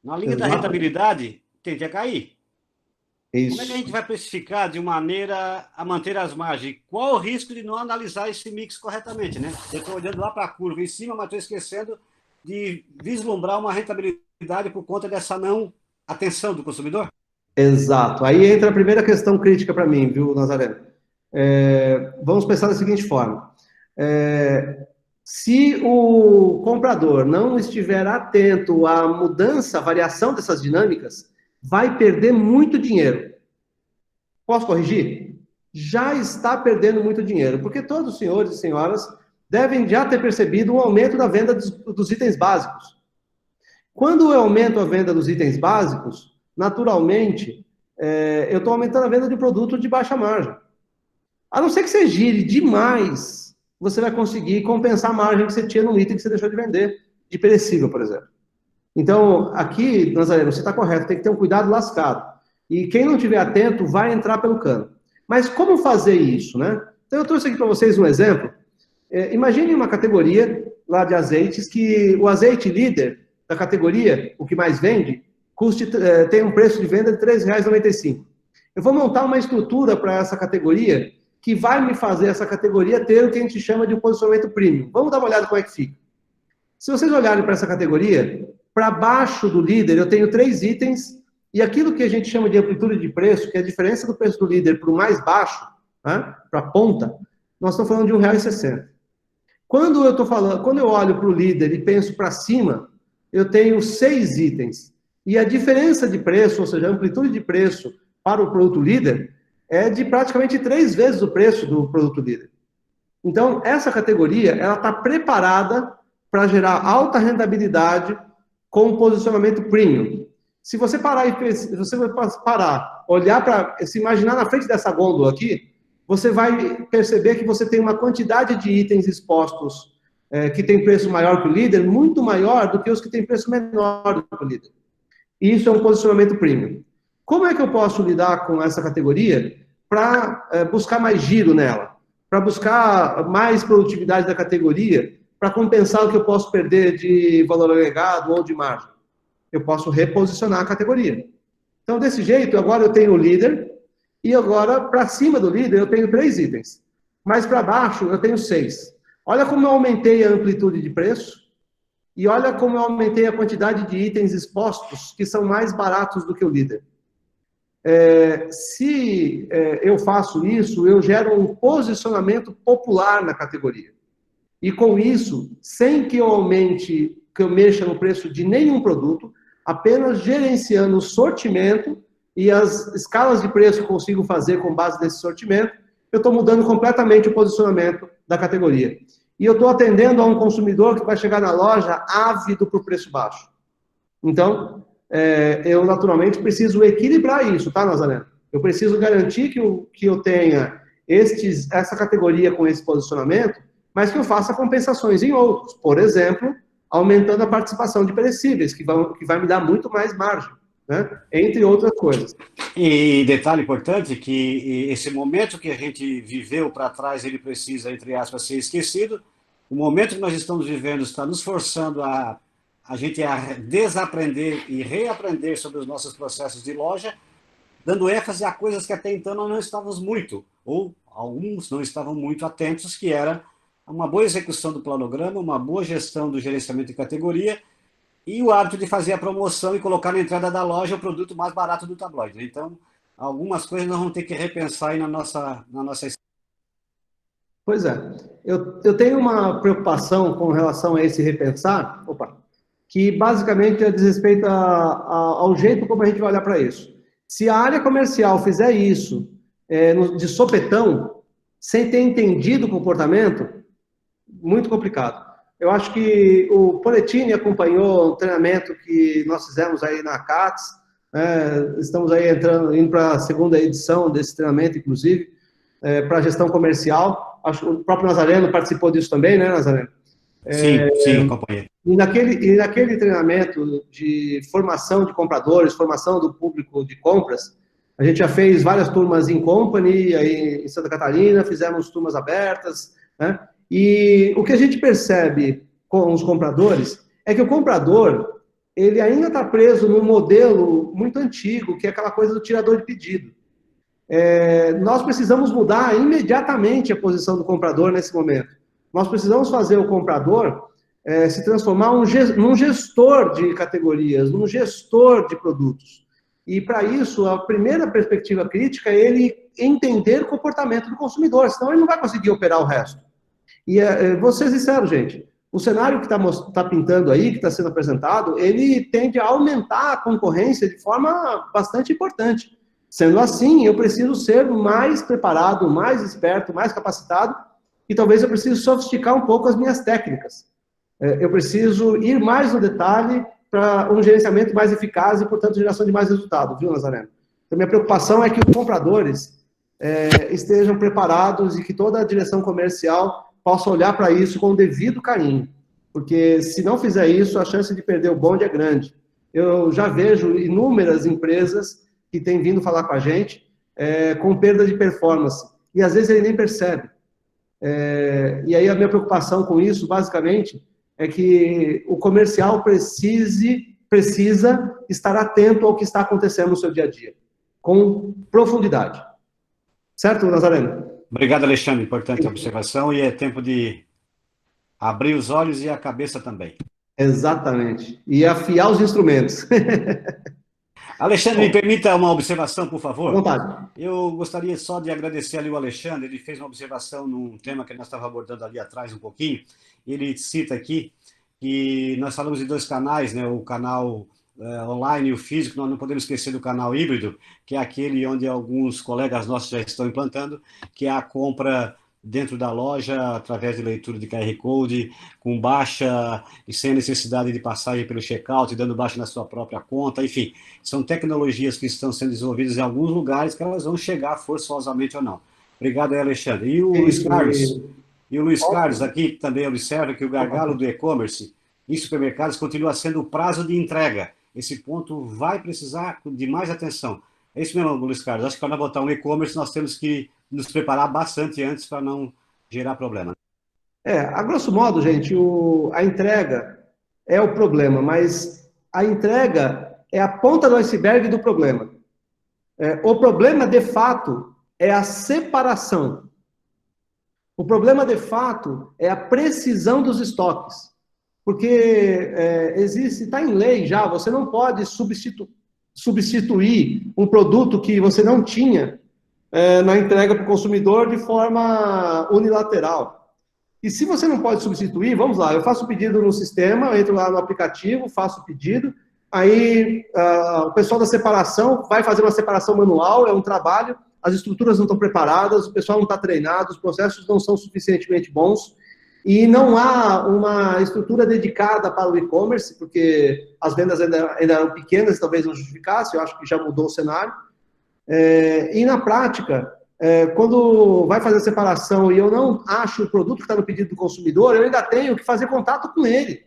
Na linha da rentabilidade, tende a cair. Isso. Como é que a gente vai precificar de maneira a manter as margens? Qual o risco de não analisar esse mix corretamente, né? Eu estou olhando lá para a curva em cima, mas estou esquecendo de vislumbrar uma rentabilidade por conta dessa não atenção do consumidor? Exato. Aí entra a primeira questão crítica para mim, viu, Nazareno? Vamos pensar da seguinte forma. Se o comprador não estiver atento à mudança, à variação dessas dinâmicas, vai perder muito dinheiro. Posso corrigir? Já está perdendo muito dinheiro, porque todos os senhores e senhoras devem já ter percebido um aumento da venda dos itens básicos. Quando eu aumento a venda dos itens básicos, naturalmente, eu estou aumentando a venda de produto de baixa margem. A não ser que você gire demais, você vai conseguir compensar a margem que você tinha no item que você deixou de vender, de perecível, por exemplo. Então, aqui, Nazareno, você está correto, tem que ter um cuidado lascado. E quem não estiver atento vai entrar pelo cano. Mas como fazer isso, né? Então, eu trouxe aqui para vocês um exemplo. Imagine uma categoria lá de azeites que o azeite líder da categoria, o que mais vende, tem um preço de venda de R$ 3,95. Eu vou montar uma estrutura para essa categoria que vai me fazer essa categoria ter o que a gente chama de um posicionamento premium. Vamos dar uma olhada como é que fica. Se vocês olharem para essa categoria, Para baixo do líder, eu tenho 3 itens, e aquilo que a gente chama de amplitude de preço, que é a diferença do preço do líder para o mais baixo, né, para a ponta, nós estamos falando de R$1,60. Quando eu olho para o líder e penso para cima, eu tenho 6 itens. E a diferença de preço, ou seja, a amplitude de preço para o produto líder, é de praticamente 3 vezes o preço do produto líder. Então, essa categoria, ela está preparada para gerar alta rentabilidade com posicionamento premium. Se você parar, olhar para, se imaginar na frente dessa gôndola aqui, você vai perceber que você tem uma quantidade de itens expostos que tem preço maior que o líder, muito maior do que os que têm preço menor do que o líder. E isso é um posicionamento premium. Como é que eu posso lidar com essa categoria para buscar mais giro nela? Para buscar mais produtividade da categoria, para compensar o que eu posso perder de valor agregado ou de margem? Eu posso reposicionar a categoria. Então, desse jeito, agora eu tenho o líder, e agora, para cima do líder, eu tenho 3 itens. Mas para baixo, eu tenho 6. Olha como eu aumentei a amplitude de preço, e olha como eu aumentei a quantidade de itens expostos, que são mais baratos do que o líder. Se eu faço isso, eu gero um posicionamento popular na categoria. E com isso, sem que eu mexa no preço de nenhum produto, apenas gerenciando o sortimento e as escalas de preço que eu consigo fazer com base nesse sortimento, eu estou mudando completamente o posicionamento da categoria. E eu estou atendendo a um consumidor que vai chegar na loja ávido para o preço baixo. Então, eu naturalmente preciso equilibrar isso, tá, Nazareno? Eu preciso garantir que eu tenha essa categoria com esse posicionamento, mas que eu faça compensações em outros. Por exemplo, aumentando a participação de perecíveis, que vai me dar muito mais margem, né? Entre outras coisas. E detalhe importante, que esse momento que a gente viveu para trás, ele precisa, entre aspas, ser esquecido. O momento que nós estamos vivendo está nos forçando a gente a desaprender e reaprender sobre os nossos processos de loja, dando ênfase a coisas que até então nós não estávamos muito, ou alguns não estavam muito atentos, que era uma boa execução do planograma, uma boa gestão do gerenciamento de categoria e o hábito de fazer a promoção e colocar na entrada da loja o produto mais barato do tabloide. Então, algumas coisas nós vamos ter que repensar aí na nossa... Pois é. Eu tenho uma preocupação com relação a esse repensar, que basicamente diz respeito ao jeito como a gente vai olhar para isso. Se a área comercial fizer isso de sopetão, sem ter entendido o comportamento, muito complicado. Eu acho que o Poletini acompanhou o treinamento que nós fizemos aí na CATS, estamos aí indo para a 2ª edição desse treinamento, inclusive, para gestão comercial. Acho que o próprio Nazareno participou disso também, né, Nazareno? Sim, acompanhei. E naquele treinamento de formação de compradores, formação do público de compras, a gente já fez várias turmas em company, aí em Santa Catarina, fizemos turmas abertas, né? E o que a gente percebe com os compradores é que o comprador, ele ainda está preso num modelo muito antigo, que é aquela coisa do tirador de pedido. Nós precisamos mudar imediatamente a posição do comprador nesse momento. Nós precisamos fazer o comprador se transformar num gestor de categorias, num gestor de produtos. E, para isso, a primeira perspectiva crítica é ele entender o comportamento do consumidor, senão ele não vai conseguir operar o resto. E vou ser sincero, gente, o cenário que está pintando aí, que está sendo apresentado, ele tende a aumentar a concorrência de forma bastante importante. Sendo assim, eu preciso ser mais preparado, mais esperto, mais capacitado, e talvez eu precise sofisticar um pouco as minhas técnicas. Eu preciso ir mais no detalhe para um gerenciamento mais eficaz e, portanto, geração de mais resultado, viu, Nazareno? Então, minha preocupação é que os compradores estejam preparados e que toda a direção comercial possa olhar para isso com o devido carinho, porque se não fizer isso, a chance de perder o bonde é grande. Eu já vejo inúmeras empresas que têm vindo falar com a gente com perda de performance, e às vezes ele nem percebe. E aí a minha preocupação com isso, basicamente, é que o comercial precisa estar atento ao que está acontecendo no seu dia a dia, com profundidade. Certo, Nazareno? Obrigado, Alexandre. Importante a observação, e é tempo de abrir os olhos e a cabeça também. Exatamente. E afiar os instrumentos. Alexandre, me permita uma observação, por À favor. vontade. Eu gostaria só de agradecer ali o Alexandre, ele fez uma observação num tema que nós estávamos abordando ali atrás um pouquinho. Ele cita aqui que nós falamos de 2 canais, né? O canal online e o físico, nós não podemos esquecer do canal híbrido, que é aquele onde alguns colegas nossos já estão implantando, que é a compra dentro da loja, através de leitura de QR Code, com baixa e sem necessidade de passagem pelo checkout, dando baixa na sua própria conta, enfim. São tecnologias que estão sendo desenvolvidas em alguns lugares que elas vão chegar forçosamente ou não. Obrigado aí, Alexandre. E o Luiz Carlos? E o Luiz Carlos aqui também observa que o gargalo do e-commerce em supermercados continua sendo o prazo de entrega. Esse ponto vai precisar de mais atenção. É isso mesmo, Luiz Carlos. Acho que para botar um e-commerce nós temos que nos preparar bastante antes para não gerar problema. A grosso modo, gente, a entrega é o problema, mas a entrega é a ponta do iceberg do problema. O problema, de fato, é a separação. O problema, de fato, é a precisão dos estoques. Porque está em lei já, você não pode substituir um produto que você não tinha na entrega para o consumidor de forma unilateral. E se você não pode substituir, vamos lá, eu faço o pedido no sistema, eu entro lá no aplicativo, faço o pedido, aí o pessoal da separação vai fazer uma separação manual, é um trabalho, as estruturas não estão preparadas, o pessoal não está treinado, os processos não são suficientemente bons, e não há uma estrutura dedicada para o e-commerce, porque as vendas ainda eram pequenas, talvez não justificasse, eu acho que já mudou o cenário. E na prática, quando vai fazer a separação e eu não acho o produto que está no pedido do consumidor, eu ainda tenho que fazer contato com ele,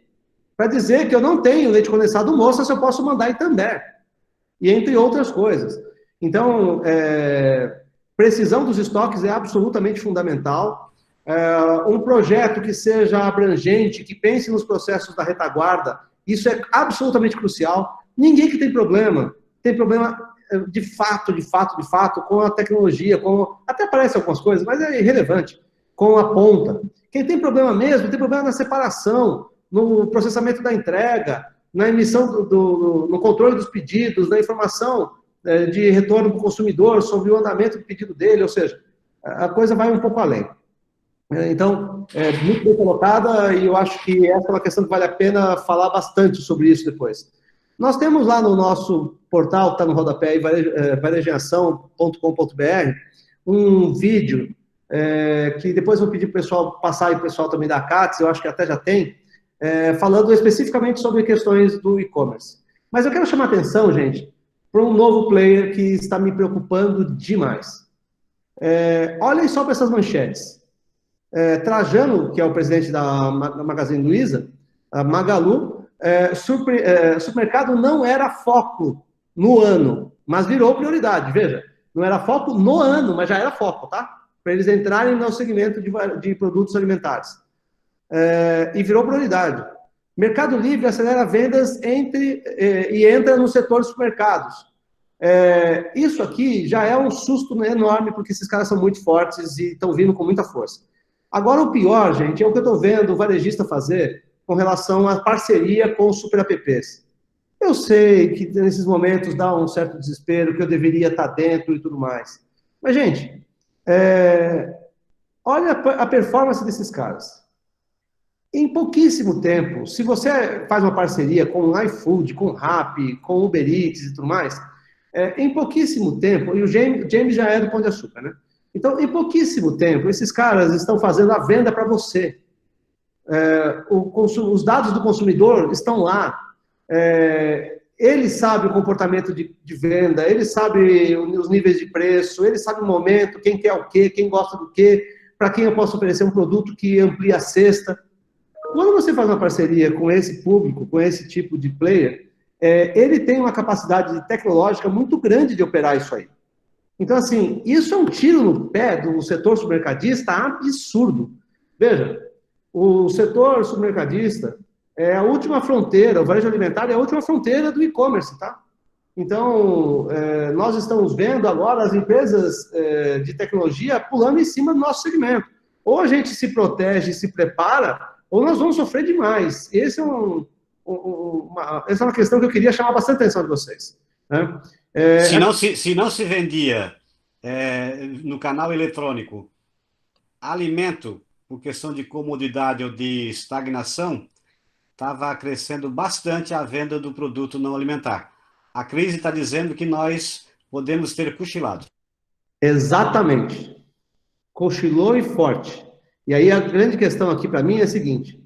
para dizer que eu não tenho leite condensado moça, se eu posso mandar em Itambé, e entre outras coisas. Então, precisão dos estoques é absolutamente fundamental. Um projeto que seja abrangente, que pense nos processos da retaguarda, isso é absolutamente crucial. Ninguém que tem problema de fato, com a tecnologia, até aparece algumas coisas, mas é irrelevante, com a ponta. Quem tem problema mesmo, tem problema na separação, no processamento da entrega, na emissão, no controle dos pedidos, na informação de retorno para o consumidor sobre o andamento do pedido dele, ou seja, a coisa vai um pouco além. Então, muito bem colocada, e eu acho que essa é uma questão que vale a pena falar bastante sobre isso depois. Nós temos lá no nosso portal, que está no rodapé, varejoemação.com.br, um vídeo que depois eu vou pedir para o pessoal passar, e o pessoal também da CATS, eu acho que até já tem, falando especificamente sobre questões do e-commerce. Mas eu quero chamar a atenção, gente, para um novo player que está me preocupando demais. Olhem só para essas manchetes. Trajano, que é o presidente da Magazine Luiza, a Magalu, supermercado não era foco no ano, mas virou prioridade, veja, não era foco no ano, mas já era foco, tá? Para eles entrarem no segmento de produtos alimentares. E virou prioridade. Mercado Livre acelera vendas e entra no setor de supermercados. Isso aqui já é um susto enorme, porque esses caras são muito fortes e estão vindo com muita força. Agora, o pior, gente, é o que eu estou vendo o varejista fazer com relação à parceria com os super apps. Eu sei que nesses momentos dá um certo desespero, que eu deveria estar dentro e tudo mais. Mas, gente, olha a performance desses caras. Em pouquíssimo tempo, se você faz uma parceria com o iFood, com o Rappi, com o Uber Eats e tudo mais, em pouquíssimo tempo, e o James já é do Pão de Açúcar, né? Então, em pouquíssimo tempo, esses caras estão fazendo a venda para você. Os dados do consumidor estão lá. Ele sabe o comportamento de venda, ele sabe os níveis de preço, ele sabe o momento, quem quer o quê, quem gosta do quê, para quem eu posso oferecer um produto que amplia a cesta. Quando você faz uma parceria com esse público, com esse tipo de player, ele tem uma capacidade tecnológica muito grande de operar isso aí. Então, assim, isso é um tiro no pé do setor supermercadista absurdo. Veja, o setor supermercadista é a última fronteira, o varejo alimentar é a última fronteira do e-commerce, tá? Então, nós estamos vendo agora as empresas de tecnologia pulando em cima do nosso segmento. Ou a gente se protege e se prepara, ou nós vamos sofrer demais. Esse é essa é uma questão que eu queria chamar bastante a atenção de vocês. Né? Se não se vendia no canal eletrônico alimento, por questão de comodidade ou de estagnação, estava crescendo bastante a venda do produto não alimentar. A crise está dizendo que nós podemos ter cochilado. Exatamente. Cochilou e forte. E aí a grande questão aqui para mim é a seguinte: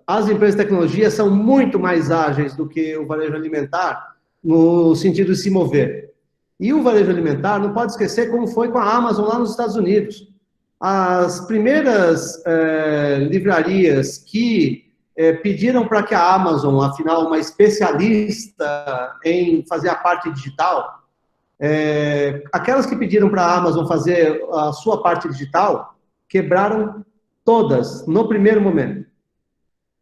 as empresas de tecnologia são muito mais ágeis do que o varejo alimentar no sentido de se mover. E o varejo alimentar, não pode esquecer como foi com a Amazon lá nos Estados Unidos. As primeiras livrarias que pediram para que a Amazon, afinal, uma especialista em fazer a parte digital, aquelas que pediram para a Amazon fazer a sua parte digital, quebraram todas no primeiro momento.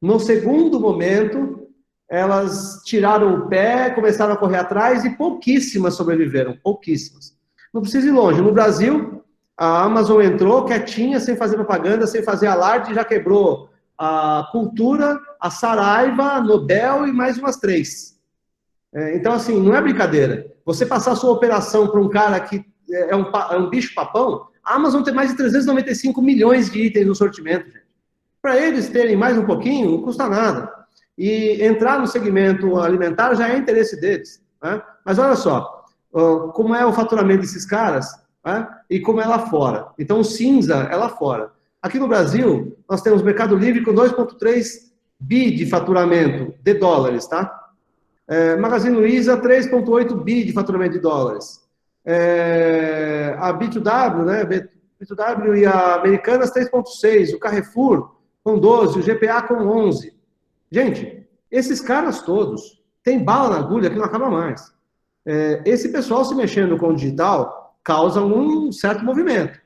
No segundo momento, elas tiraram o pé, começaram a correr atrás e pouquíssimas sobreviveram, pouquíssimas. Não precisa ir longe. No Brasil, a Amazon entrou quietinha, sem fazer propaganda, sem fazer alarde, já quebrou a Cultura, a Saraiva, a Nobel e mais umas 3. Então, assim, não é brincadeira. Você passar a sua operação para um cara que é um bicho-papão, a Amazon tem mais de 395 milhões de itens no sortimento, gente. Para eles terem mais um pouquinho, não custa nada. E entrar no segmento alimentar já é interesse deles. Né? Mas olha só, como é o faturamento desses caras, né? E como é lá fora. Então, o cinza é lá fora. Aqui no Brasil, nós temos Mercado Livre com 2,3 bi de faturamento de dólares, tá? Magazine Luiza, 3,8 bi de faturamento de dólares. A B2W, né? B2W e a Americanas, 3,6. O Carrefour, com 12. O GPA, com 11. Gente, esses caras todos têm bala na agulha que não acaba mais. Esse pessoal se mexendo com o digital causa um certo movimento.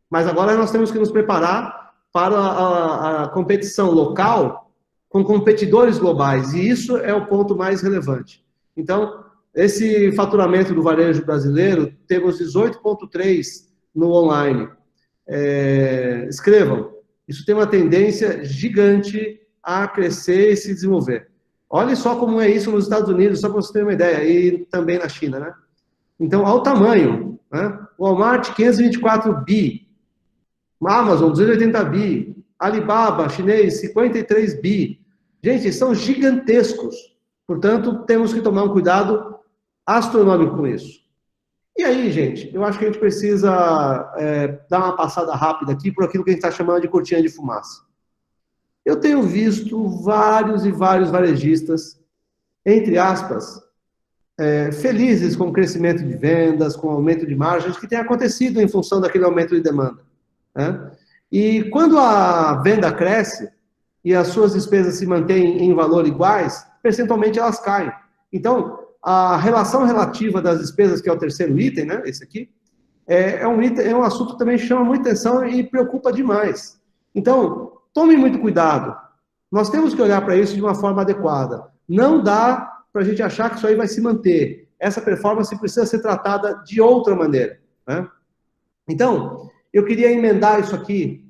Mas agora nós temos que nos preparar para a competição local com competidores globais, e isso é o ponto mais relevante. Então, esse faturamento do varejo brasileiro, temos 18,3 no online. Escrevam, isso tem uma tendência gigante a crescer e se desenvolver. Olhe só como é isso nos Estados Unidos, só para você ter uma ideia, e também na China, né? Então, ao tamanho, né? Walmart, 524 bi, Amazon, 280 bi, Alibaba, chinês, 53 bi. Gente, são gigantescos. Portanto, temos que tomar um cuidado astronômico com isso. E aí, gente, eu acho que a gente precisa dar uma passada rápida aqui por aquilo que a gente está chamando de cortina de fumaça. Eu tenho visto vários e vários varejistas, entre aspas, felizes com o crescimento de vendas, com o aumento de margens que tem acontecido em função daquele aumento de demanda. Né? E quando a venda cresce e as suas despesas se mantêm em valor iguais, percentualmente elas caem. Então, a relação relativa das despesas, que é o terceiro item, né, esse aqui, é um assunto que também chama muita atenção e preocupa demais. Então, tome muito cuidado. Nós temos que olhar para isso de uma forma adequada. Não dá para a gente achar que isso aí vai se manter. Essa performance precisa ser tratada de outra maneira. Né? Então, eu queria emendar isso aqui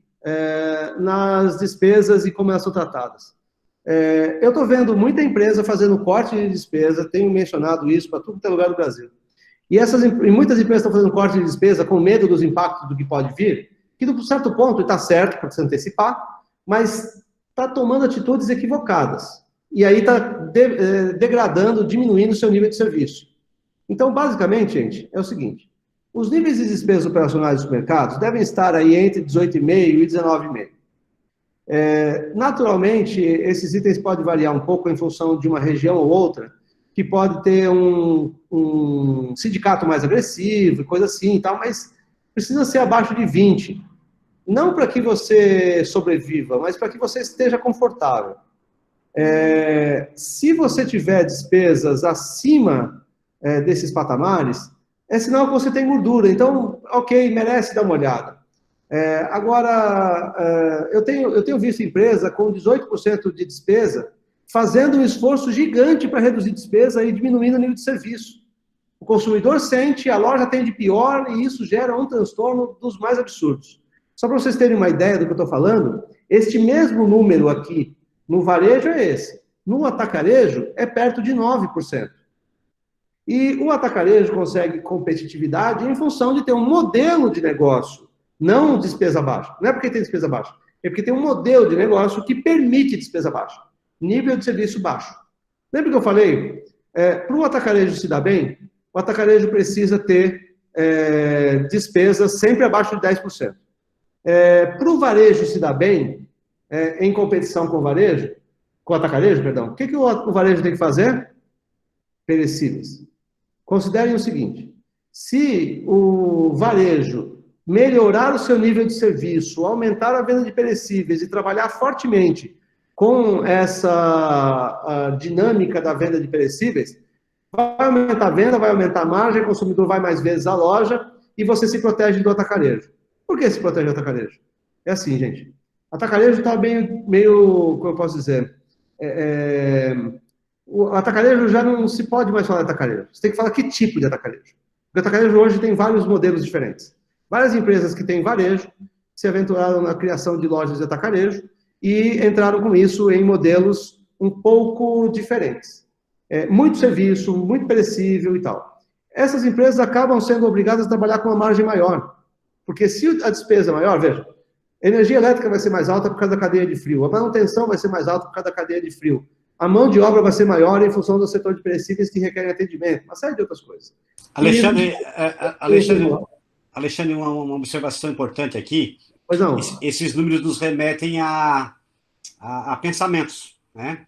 nas despesas e como elas são tratadas. Eu estou vendo muita empresa fazendo corte de despesa, tenho mencionado isso para tudo que é lugar do Brasil. E muitas empresas estão fazendo corte de despesa com medo dos impactos do que pode vir, que, de um certo ponto, está certo para se antecipar, mas está tomando atitudes equivocadas. E aí está degradando, diminuindo o seu nível de serviço. Então, basicamente, gente, é o seguinte: os níveis de despesas operacionais dos mercados devem estar aí entre 18,5% e 19,5%. Naturalmente, esses itens podem variar um pouco em função de uma região ou outra, que pode ter um sindicato mais agressivo, coisa assim e tal, mas precisa ser abaixo de 20%. Não para que você sobreviva, mas para que você esteja confortável. Se você tiver despesas acima desses patamares, é sinal que você tem gordura. Então, ok, merece dar uma olhada. Agora, eu tenho visto empresa com 18% de despesa fazendo um esforço gigante para reduzir despesa e diminuindo o nível de serviço. O consumidor sente, a loja tem de pior e isso gera um transtorno dos mais absurdos. Só para vocês terem uma ideia do que eu estou falando, este mesmo número aqui No varejo é esse. No atacarejo é perto de 9%. E o atacarejo consegue competitividade em função de ter um modelo de negócio, não despesa baixa. Não é porque tem despesa baixa, é porque tem um modelo de negócio que permite despesa baixa, nível de serviço baixo. Lembra que eu falei? Para o atacarejo se dar bem, o atacarejo precisa ter despesas sempre abaixo de 10%. Para o varejo se dar bem, em competição com o varejo, com o atacarejo, perdão, o que o varejo tem que fazer? Perecíveis. Considerem o seguinte, se o varejo melhorar o seu nível de serviço, aumentar a venda de perecíveis e trabalhar fortemente com essa dinâmica da venda de perecíveis, vai aumentar a venda, vai aumentar a margem, o consumidor vai mais vezes à loja e você se protege do atacarejo. Por que se protege do atacarejo? É assim, gente. Atacarejo está meio, como eu posso dizer, o atacarejo já não se pode mais falar de atacarejo. Você tem que falar que tipo de atacarejo. Porque o atacarejo hoje tem vários modelos diferentes. Várias empresas que têm varejo se aventuraram na criação de lojas de atacarejo e entraram com isso em modelos um pouco diferentes. Muito serviço, muito perecível e tal. Essas empresas acabam sendo obrigadas a trabalhar com uma margem maior. Porque se a despesa é maior, veja, a energia elétrica vai ser mais alta por causa da cadeia de frio, a manutenção vai ser mais alta por causa da cadeia de frio, a mão de obra vai ser maior em função do setor de perecíveis que requerem atendimento, uma série de outras coisas. Alexandre, uma observação importante aqui. Pois não. Esses números nos remetem a pensamentos, né?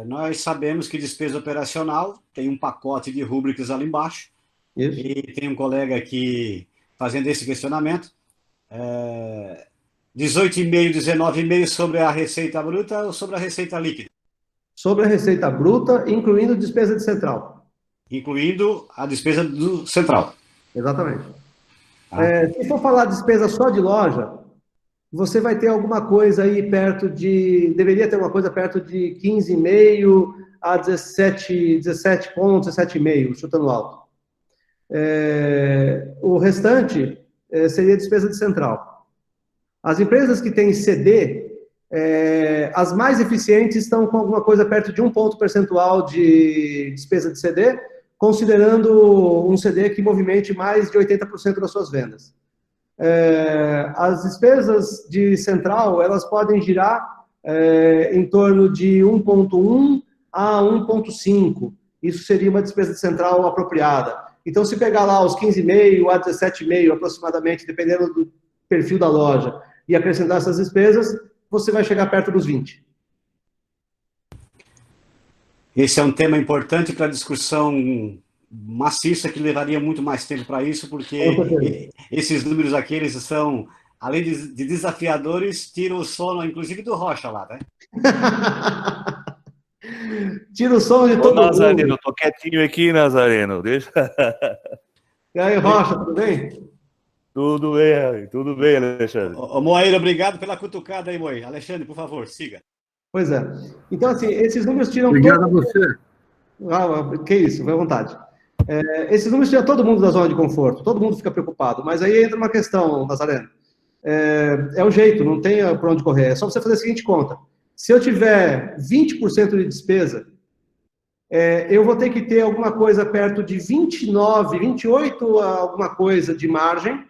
Nós sabemos que despesa operacional tem um pacote de rúbricas ali embaixo. Isso. E tem um colega aqui fazendo esse questionamento. 18,5, 19,5 sobre a receita bruta ou sobre a receita líquida? Sobre a receita bruta, incluindo despesa de central. Incluindo a despesa do central. Exatamente. Se for falar despesa só de loja, você vai ter alguma coisa aí perto de... Deveria ter uma coisa perto de 15,5 a 17 pontos, 17,5, chutando alto. O restante seria despesa de central. As empresas que têm CD, as mais eficientes estão com alguma coisa perto de 1 ponto percentual de despesa de CD, considerando um CD que movimente mais de 80% das suas vendas. As despesas de central, elas podem girar em torno de 1,1 a 1,5. Isso seria uma despesa de central apropriada. Então, se pegar lá os 15,5 a 17,5 aproximadamente, dependendo do perfil da loja, e acrescentar essas despesas, você vai chegar perto dos 20. Esse é um tema importante para a discussão maciça, que levaria muito mais tempo para isso, porque esses números aqui, eles são, além de desafiadores, tiram o sono, inclusive do Rocha lá, né? Tira o sono de todo mundo. Nazareno, tô quietinho aqui, Nazareno. Deixa. E aí, Rocha, tudo bem? Tudo bem, Alexandre. Moaíra, obrigado pela cutucada aí, Moaíra. Alexandre, por favor, siga. Pois é. Então, assim, esses números tiram... Obrigado a você. Que isso, vai à vontade. Esses números tiram todo mundo da zona de conforto, todo mundo fica preocupado, mas aí entra uma questão, Nazareno. É o jeito, não tem para onde correr. É só você fazer a seguinte conta. Se eu tiver 20% de despesa, eu vou ter que ter alguma coisa perto de 29, 28, alguma coisa de margem,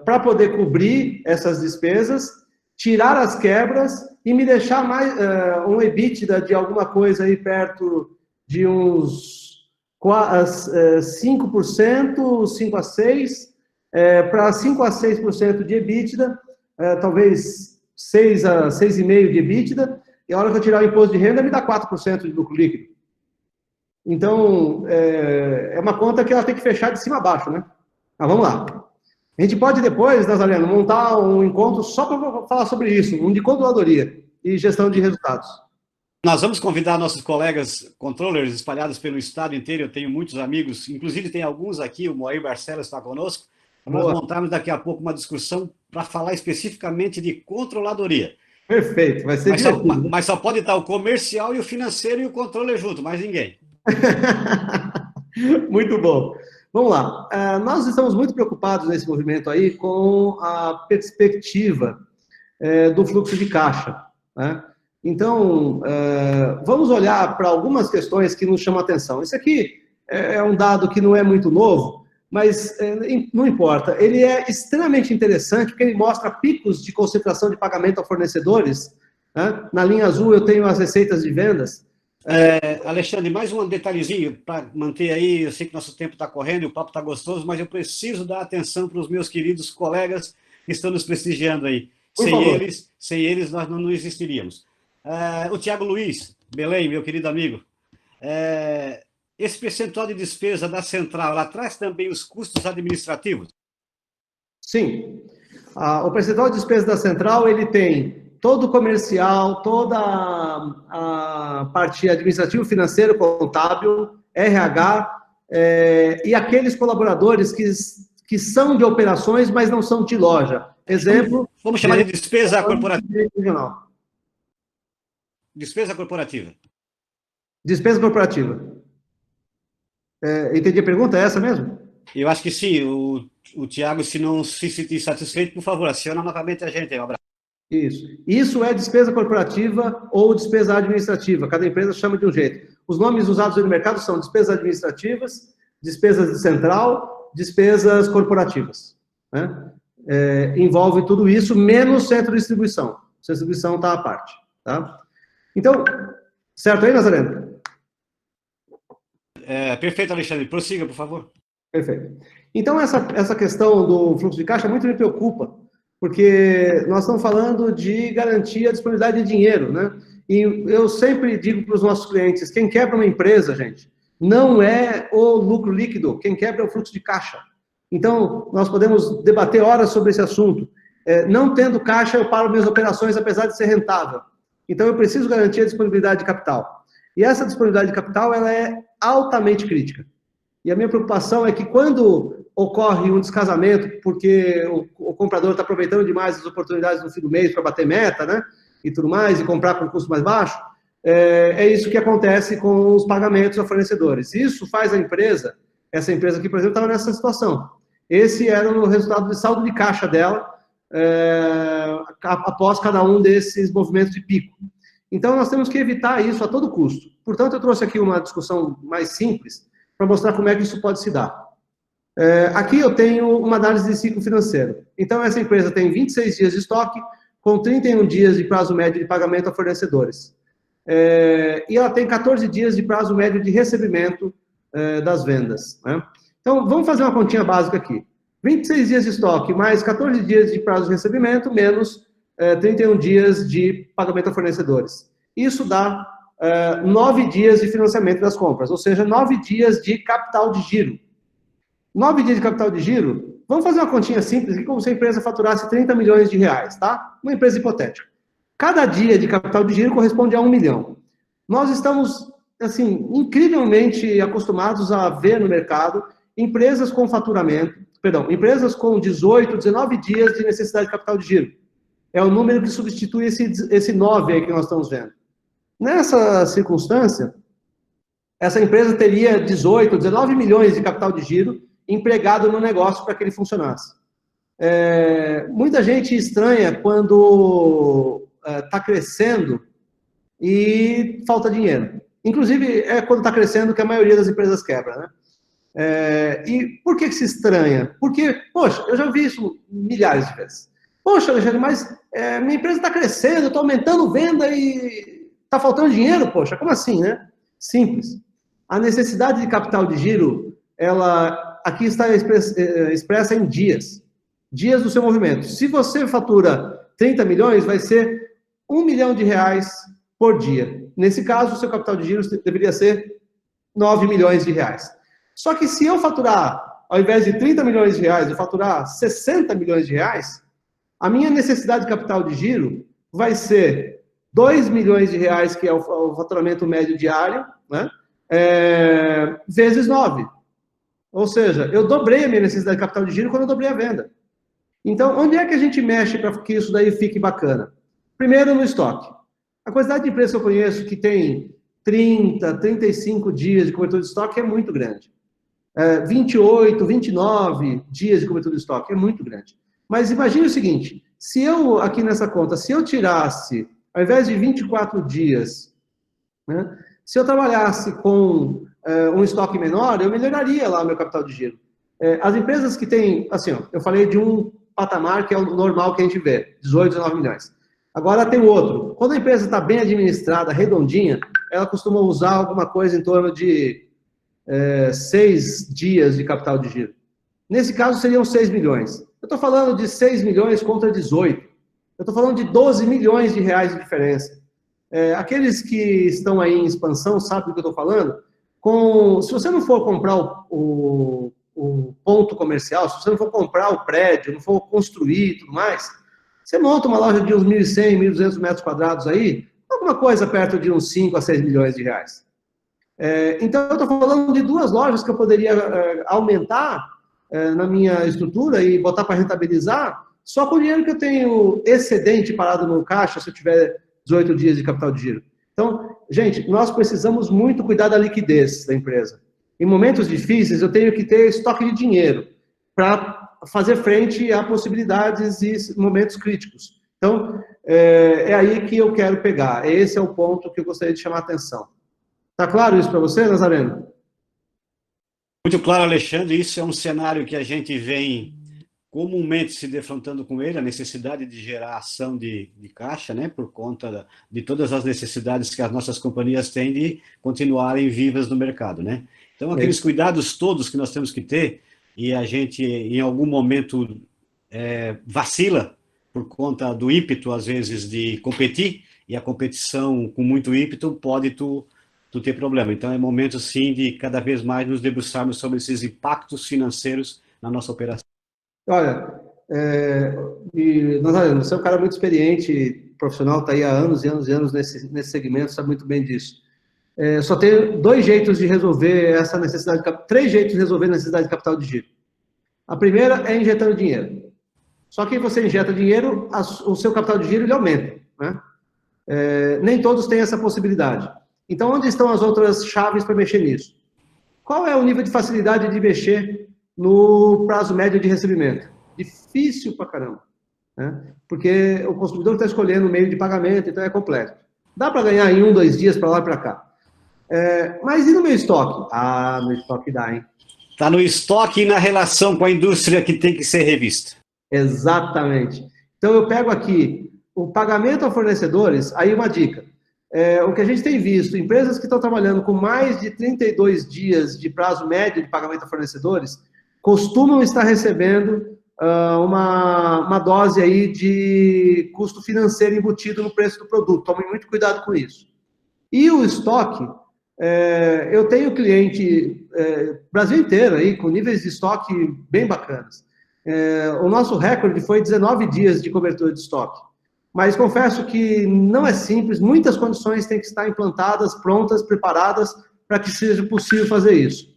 para poder cobrir essas despesas, tirar as quebras e me deixar mais um EBITDA de alguma coisa aí perto de uns 5%, 5 a 6%, para 5 a 6% de EBITDA, talvez 6 a 6,5% de EBITDA, e a hora que eu tirar o imposto de renda, me dá 4% de lucro líquido. Então, é uma conta que ela tem que fechar de cima a baixo, né? Mas vamos lá. A gente pode depois, Nazareno, montar um encontro só para falar sobre isso, um de controladoria e gestão de resultados. Nós vamos convidar nossos colegas controllers espalhados pelo estado inteiro. Eu tenho muitos amigos, inclusive tem alguns aqui, o Moair Barcelos está conosco. Nós montarmos daqui a pouco uma discussão para falar especificamente de controladoria. Perfeito, vai ser mas só pode estar o comercial e o financeiro e o controller junto, mais ninguém. Muito bom. Vamos lá. Nós estamos muito preocupados nesse movimento aí com a perspectiva do fluxo de caixa, né? Então, vamos olhar para algumas questões que nos chamam a atenção. Isso aqui é um dado que não é muito novo, mas não importa. Ele é extremamente interessante porque ele mostra picos de concentração de pagamento a fornecedores, né? Na linha azul eu tenho as receitas de vendas. Alexandre, mais um detalhezinho para manter aí. Eu sei que nosso tempo está correndo e o papo está gostoso, mas eu preciso dar atenção para os meus queridos colegas que estão nos prestigiando aí. Sem eles nós não existiríamos. O Tiago Luiz, Belém, meu querido amigo, esse percentual de despesa da central, ela traz também os custos administrativos? Sim. O percentual de despesa da central, ele tem todo o comercial, toda a parte administrativa, financeiro, contábil, RH, e aqueles colaboradores que são de operações, mas não são de loja. Exemplo... Vamos chamar de despesa corporativa. Despesa corporativa. Despesa corporativa. Entendi a pergunta? É essa mesmo? Eu acho que sim. O Tiago, se não se sentir satisfeito, por favor, aciona novamente a gente. Um abraço. Isso é despesa corporativa ou despesa administrativa. Cada empresa chama de um jeito. Os nomes usados no mercado são despesas administrativas, despesas de central, despesas corporativas, né? Envolve tudo isso, menos centro de distribuição. O centro de distribuição está à parte, tá? Então, certo aí, Nazareno? Perfeito, Alexandre. Prossiga, por favor. Perfeito. Então, essa questão do fluxo de caixa muito me preocupa, porque nós estamos falando de garantia, disponibilidade de dinheiro, né? E eu sempre digo para os nossos clientes, quem quebra uma empresa, gente, não é o lucro líquido, quem quebra é o fluxo de caixa. Então, nós podemos debater horas sobre esse assunto. Não tendo caixa, eu paro minhas operações, apesar de ser rentável. Então, eu preciso garantir a disponibilidade de capital. E essa disponibilidade de capital, ela é altamente crítica. E a minha preocupação é que quando ocorre um descasamento, porque o comprador está aproveitando demais as oportunidades no fim do mês para bater meta, né, e tudo mais, e comprar com custo mais baixo, é isso que acontece com os pagamentos a fornecedores. Isso faz a empresa, essa empresa aqui, por exemplo, estava nessa situação. Esse era o resultado de saldo de caixa dela, após cada um desses movimentos de pico. Então, nós temos que evitar isso a todo custo. Portanto, eu trouxe aqui uma discussão mais simples para mostrar como é que isso pode se dar. Aqui eu tenho uma análise de ciclo financeiro. Então, essa empresa tem 26 dias de estoque, com 31 dias de prazo médio de pagamento a fornecedores. E ela tem 14 dias de prazo médio de recebimento das vendas, né? Então, vamos fazer uma continha básica aqui. 26 dias de estoque, mais 14 dias de prazo de recebimento, menos 31 dias de pagamento a fornecedores. Isso dá 9 dias de financiamento das compras, ou seja, 9 dias de capital de giro. 9 dias de capital de giro, vamos fazer uma continha simples, aqui como se a empresa faturasse 30 milhões de reais, tá? Uma empresa hipotética. Cada dia de capital de giro corresponde a 1 milhão. Nós estamos, assim, incrivelmente acostumados a ver no mercado empresas com empresas com 18, 19 dias de necessidade de capital de giro. É o número que substitui esse 9 aí que nós estamos vendo. Nessa circunstância, essa empresa teria 18, 19 milhões de capital de giro empregado no negócio para que ele funcionasse. Muita gente estranha quando está crescendo e falta dinheiro. Inclusive, é quando está crescendo que a maioria das empresas quebra, né? E por que se estranha? Porque, poxa, eu já vi isso milhares de vezes. Poxa, Alexandre, mas minha empresa está crescendo, estou aumentando venda e está faltando dinheiro, poxa, como assim, né? Simples. A necessidade de capital de giro, ela aqui está expressa em dias. Dias do seu movimento. Se você fatura 30 milhões, vai ser 1 milhão de reais por dia. Nesse caso, o seu capital de giro deveria ser 9 milhões de reais. Só que se eu faturar, ao invés de 30 milhões de reais, eu faturar 60 milhões de reais, a minha necessidade de capital de giro vai ser 2 milhões de reais, que é o faturamento médio diário, né? Vezes 9. Ou seja, eu dobrei a minha necessidade de capital de giro quando eu dobrei a venda. Então, onde é que a gente mexe para que isso daí fique bacana? Primeiro, no estoque. A quantidade de empresas que eu conheço que tem 30, 35 dias de cobertura de estoque é muito grande. 28, 29 dias de cobertura de estoque é muito grande. Mas imagine o seguinte, se eu, aqui nessa conta, se eu tirasse, ao invés de 24 dias, né, se eu trabalhasse com um estoque menor, eu melhoraria lá o meu capital de giro. As empresas que têm, assim, ó, eu falei de um patamar que é o normal que a gente vê, 18, 19 milhões. Agora tem o outro. Quando a empresa está bem administrada, redondinha, ela costuma usar alguma coisa em torno de 6 dias de capital de giro. Nesse caso, seriam 6 milhões. Eu estou falando de 6 milhões contra 18. Eu estou falando de 12 milhões de reais de diferença. Aqueles que estão aí em expansão sabem do que eu estou falando. Se você não for comprar o ponto comercial, se você não for comprar o prédio, não for construir e tudo mais, você monta uma loja de uns 1.100, 1.200 metros quadrados aí, alguma coisa perto de uns 5 a 6 milhões de reais. Então, eu estou falando de 2 lojas que eu poderia aumentar na minha estrutura e botar para rentabilizar, só com o dinheiro que eu tenho excedente parado no caixa, se eu tiver 18 dias de capital de giro. Então, gente, nós precisamos muito cuidar da liquidez da empresa. Em momentos difíceis, eu tenho que ter estoque de dinheiro para fazer frente a possibilidades e momentos críticos. Então, é aí que eu quero pegar. Esse é o ponto que eu gostaria de chamar a atenção. Tá claro isso para você, Nazareno? Muito claro, Alexandre. Isso é um cenário que a gente vem comumente se defrontando com ele, a necessidade de gerar ação de caixa, né, por conta de todas as necessidades que as nossas companhias têm de continuarem vivas no mercado, né? Então, aqueles cuidados todos que nós temos que ter, e a gente, em algum momento, vacila por conta do ímpeto, às vezes, de competir, e a competição com muito ímpeto pode tu ter problema. Então, é momento, sim, de cada vez mais nos debruçarmos sobre esses impactos financeiros na nossa operação. Olha, Nazareno, você é um cara muito experiente, profissional, está aí há anos e anos e anos nesse segmento, sabe muito bem disso. Só tem 2 jeitos de resolver essa necessidade, 3 jeitos de resolver a necessidade de capital de giro. A primeira é injetando dinheiro. Só que você injeta dinheiro, o seu capital de giro ele aumenta, né? Nem todos têm essa possibilidade. Então, onde estão as outras chaves para mexer nisso? Qual é o nível de facilidade de mexer no prazo médio de recebimento? Difícil pra caramba, né? Porque o consumidor está escolhendo o meio de pagamento, então é complexo. Dá para ganhar em 1, 2 dias para lá e para cá. Mas e no meu estoque? No estoque dá, hein? Está no estoque e na relação com a indústria que tem que ser revista. Exatamente. Então, eu pego aqui o pagamento a fornecedores, aí uma dica. O que a gente tem visto, empresas que estão trabalhando com mais de 32 dias de prazo médio de pagamento a fornecedores, costumam estar recebendo uma dose aí de custo financeiro embutido no preço do produto. Tomem muito cuidado com isso. E o estoque, eu tenho cliente Brasil inteiro aí, com níveis de estoque bem bacanas. O nosso recorde foi 19 dias de cobertura de estoque. Mas confesso que não é simples, muitas condições têm que estar implantadas, prontas, preparadas, para que seja possível fazer isso.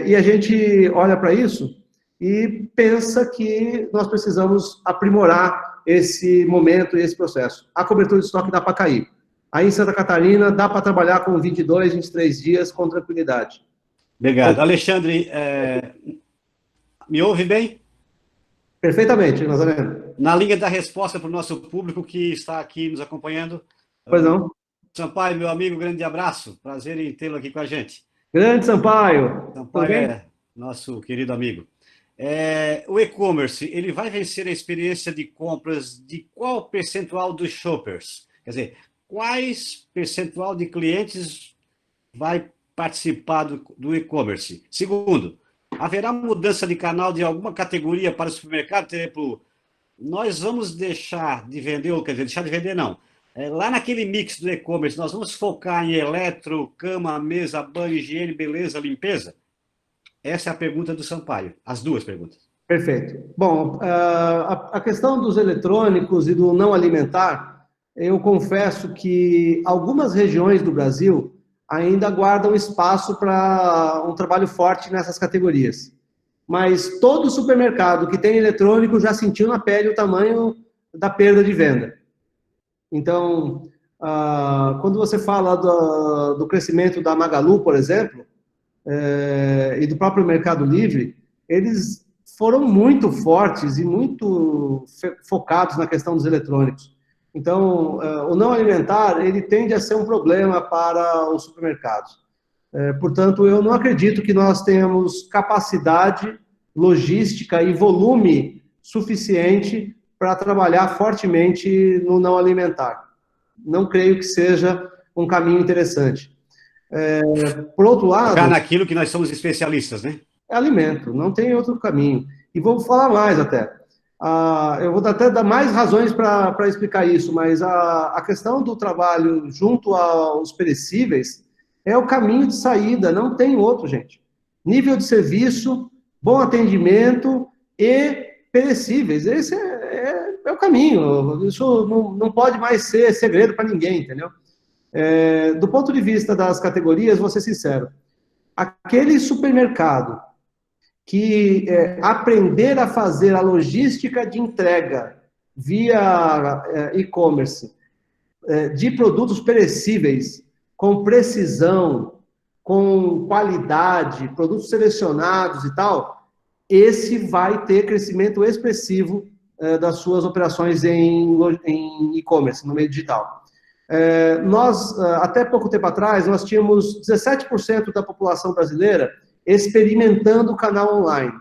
E a gente olha para isso e pensa que nós precisamos aprimorar esse momento e esse processo. A cobertura de estoque dá para cair. Aí em Santa Catarina dá para trabalhar com 22, 23 dias com tranquilidade. Obrigado. Alexandre, me ouve bem? Perfeitamente, Nazareno. Na linha da resposta para o nosso público que está aqui nos acompanhando. Pois não. Sampaio, meu amigo, grande abraço. Prazer em tê-lo aqui com a gente. Grande Sampaio. Sampaio é nosso querido amigo. O e-commerce, ele vai vencer a experiência de compras de qual percentual dos shoppers? Quer dizer, quais percentual de clientes vai participar do e-commerce? Segundo, haverá mudança de canal de alguma categoria para o supermercado? Por exemplo, nós vamos deixar de vender, ou quer dizer, deixar de vender não. Lá naquele mix do e-commerce, nós vamos focar em eletro, cama, mesa, banho, higiene, beleza, limpeza? Essa é a pergunta do Sampaio. As 2 perguntas. Perfeito. Bom, a questão dos eletrônicos e do não alimentar, eu confesso que algumas regiões do Brasil ainda guardam espaço para um trabalho forte nessas categorias. Mas todo supermercado que tem eletrônico já sentiu na pele o tamanho da perda de venda. Então, quando você fala do crescimento da Magalu, por exemplo, e do próprio Mercado Livre, eles foram muito fortes e muito focados na questão dos eletrônicos. Então, o não alimentar, ele tende a ser um problema para os supermercados. Portanto, eu não acredito que nós tenhamos capacidade, logística e volume suficiente para trabalhar fortemente no não alimentar. Não creio que seja um caminho interessante. Por outro lado... Focar naquilo que nós somos especialistas, né? É alimento, não tem outro caminho. E vou falar mais até. Eu vou até dar mais razões para explicar isso, mas a questão do trabalho junto aos perecíveis é o caminho de saída, não tem outro, gente. Nível de serviço, bom atendimento e perecíveis, esse é o caminho. Isso não pode mais ser segredo para ninguém, entendeu? Do ponto de vista das categorias, vou ser sincero, aquele supermercado que aprender a fazer a logística de entrega via e-commerce de produtos perecíveis, com precisão, com qualidade, produtos selecionados e tal, esse vai ter crescimento expressivo das suas operações em e-commerce, no meio digital. Nós, até pouco tempo atrás, nós tínhamos 17% da população brasileira experimentando o canal online.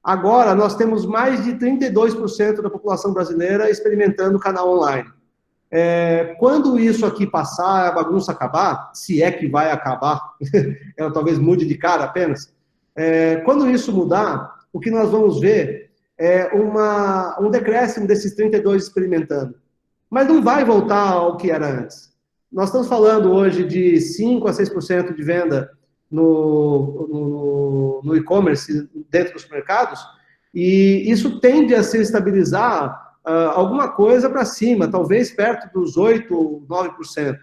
Agora, nós temos mais de 32% da população brasileira experimentando o canal online. Quando isso aqui passar, a bagunça acabar, se é que vai acabar, ela talvez mude de cara apenas, quando isso mudar, o que nós vamos ver é um decréscimo desses 32% experimentando. Mas não vai voltar ao que era antes. Nós estamos falando hoje de 5% a 6% de venda no e-commerce dentro dos mercados, e isso tende a se estabilizar alguma coisa para cima, talvez perto dos 8% ou 9%.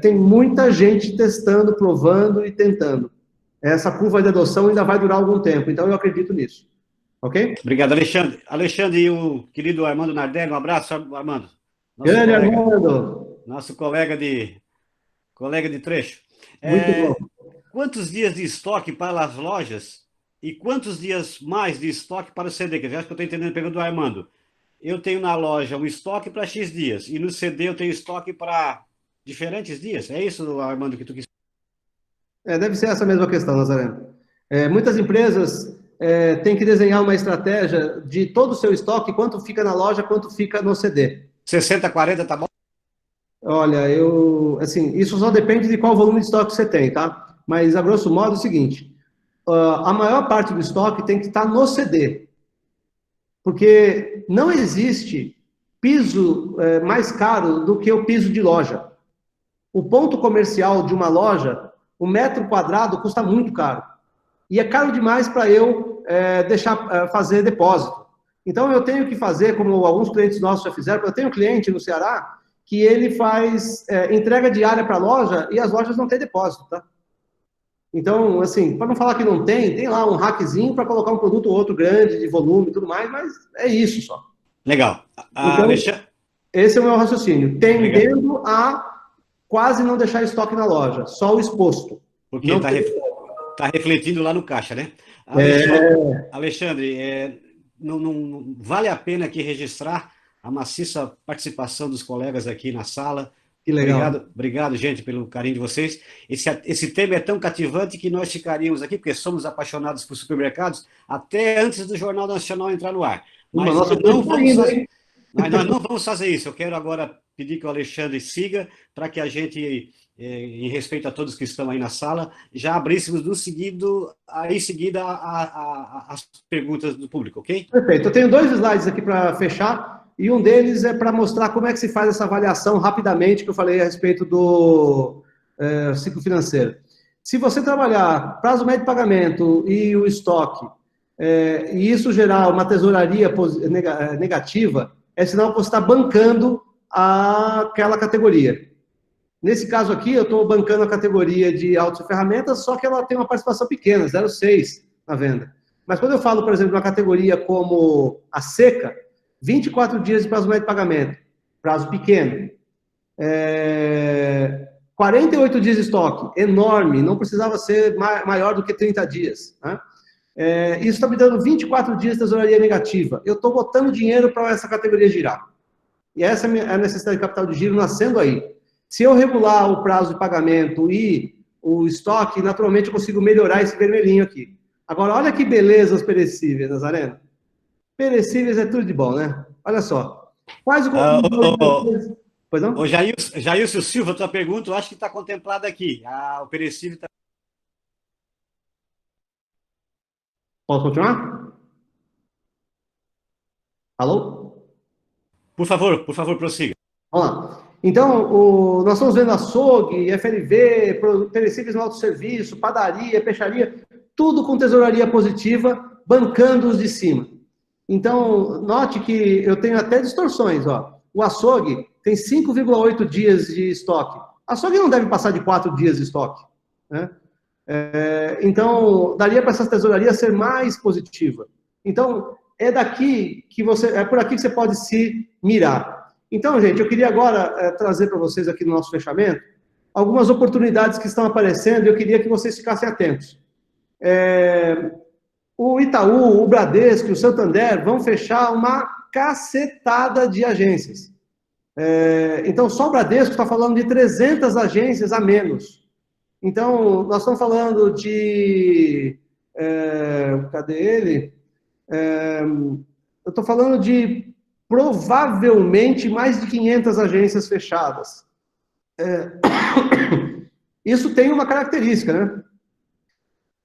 Tem muita gente testando, provando e tentando. Essa curva de adoção ainda vai durar algum tempo, então eu acredito nisso. Ok? Obrigado, Alexandre. Alexandre e o querido Armando Nardelli, um abraço, Armando. Grande Armando! Nosso colega de trecho. Muito bom. Quantos dias de estoque para as lojas e quantos dias mais de estoque para o CD? Que eu acho que eu estou entendendo a pergunta do Armando. Eu tenho na loja um estoque para X dias e no CD eu tenho estoque para diferentes dias. É isso, Armando, que tu quis? Deve ser essa mesma questão, Nazareno. Muitas empresas têm que desenhar uma estratégia de todo o seu estoque, quanto fica na loja, quanto fica no CD. 60, 40, tá bom? Olha, assim, isso só depende de qual volume de estoque você tem, tá? Mas, a grosso modo, é o seguinte, a maior parte do estoque tem que estar no CD. Porque não existe piso mais caro do que o piso de loja. O ponto comercial de uma loja, o metro quadrado custa muito caro. E é caro demais para eu deixar fazer depósito. Então, eu tenho que fazer, como alguns clientes nossos já fizeram, eu tenho um cliente no Ceará que ele faz entrega diária para a loja e as lojas não têm depósito, tá? Então, assim, para não falar que não tem lá um hackzinho para colocar um produto ou outro grande, de volume e tudo mais, mas é isso só. Legal. Então, esse é o meu raciocínio. Tendendo a quase não deixar estoque na loja, só o exposto. Porque está refletindo lá no caixa, né? Alexandre, não vale a pena aqui registrar a maciça participação dos colegas aqui na sala. Que legal. Obrigado, gente, pelo carinho de vocês. Esse tema é tão cativante que nós ficaríamos aqui, porque somos apaixonados por supermercados, até antes do Jornal Nacional entrar no ar. Mas nós não vamos fazer isso. Eu quero agora pedir que o Alexandre siga, para que a gente, em respeito a todos que estão aí na sala, já abríssemos em seguida as perguntas do público, ok? Perfeito. Eu tenho 2 slides aqui para fechar. E um deles é para mostrar como é que se faz essa avaliação rapidamente, que eu falei a respeito do ciclo financeiro. Se você trabalhar prazo médio de pagamento e o estoque, e isso gerar uma tesouraria negativa, é sinal que você está bancando aquela categoria. Nesse caso aqui, eu estou bancando a categoria de autos e ferramentas, só que ela tem uma participação pequena, 0,6 na venda. Mas quando eu falo, por exemplo, de uma categoria como a seca, 24 dias de prazo médio de pagamento, prazo pequeno. 48 dias de estoque, enorme, não precisava ser maior do que 30 dias. Né? Isso está me dando 24 dias de tesouraria negativa. Eu estou botando dinheiro para essa categoria girar. E essa é a necessidade de capital de giro nascendo aí. Se eu regular o prazo de pagamento e o estoque, naturalmente eu consigo melhorar esse vermelhinho aqui. Agora, olha que beleza os perecíveis, Nazareno. Perecíveis é tudo de bom, né? Olha só. Quase o... Pois não? Ô, Jailson Silva, tua pergunta, eu acho que está contemplada aqui. O perecível está... Posso continuar? Alô? Por favor, prossiga. Vamos lá. Então, nós estamos vendo açougue, FLV, perecíveis no autosserviço, padaria, peixaria, tudo com tesouraria positiva, bancando os de cima. Então, note que eu tenho até distorções, ó. O açougue tem 5,8 dias de estoque. Açougue não deve passar de 4 dias de estoque, né? Então, daria para essa tesouraria ser mais positiva. Então, é por aqui que você pode se mirar. Então, gente, eu queria agora trazer para vocês aqui no nosso fechamento algumas oportunidades que estão aparecendo e eu queria que vocês ficassem atentos. O Itaú, o Bradesco e o Santander vão fechar uma cacetada de agências. Então, só o Bradesco está falando de 300 agências a menos. Então, nós estamos falando de... cadê ele? Eu estou falando de provavelmente mais de 500 agências fechadas. Isso tem uma característica, né?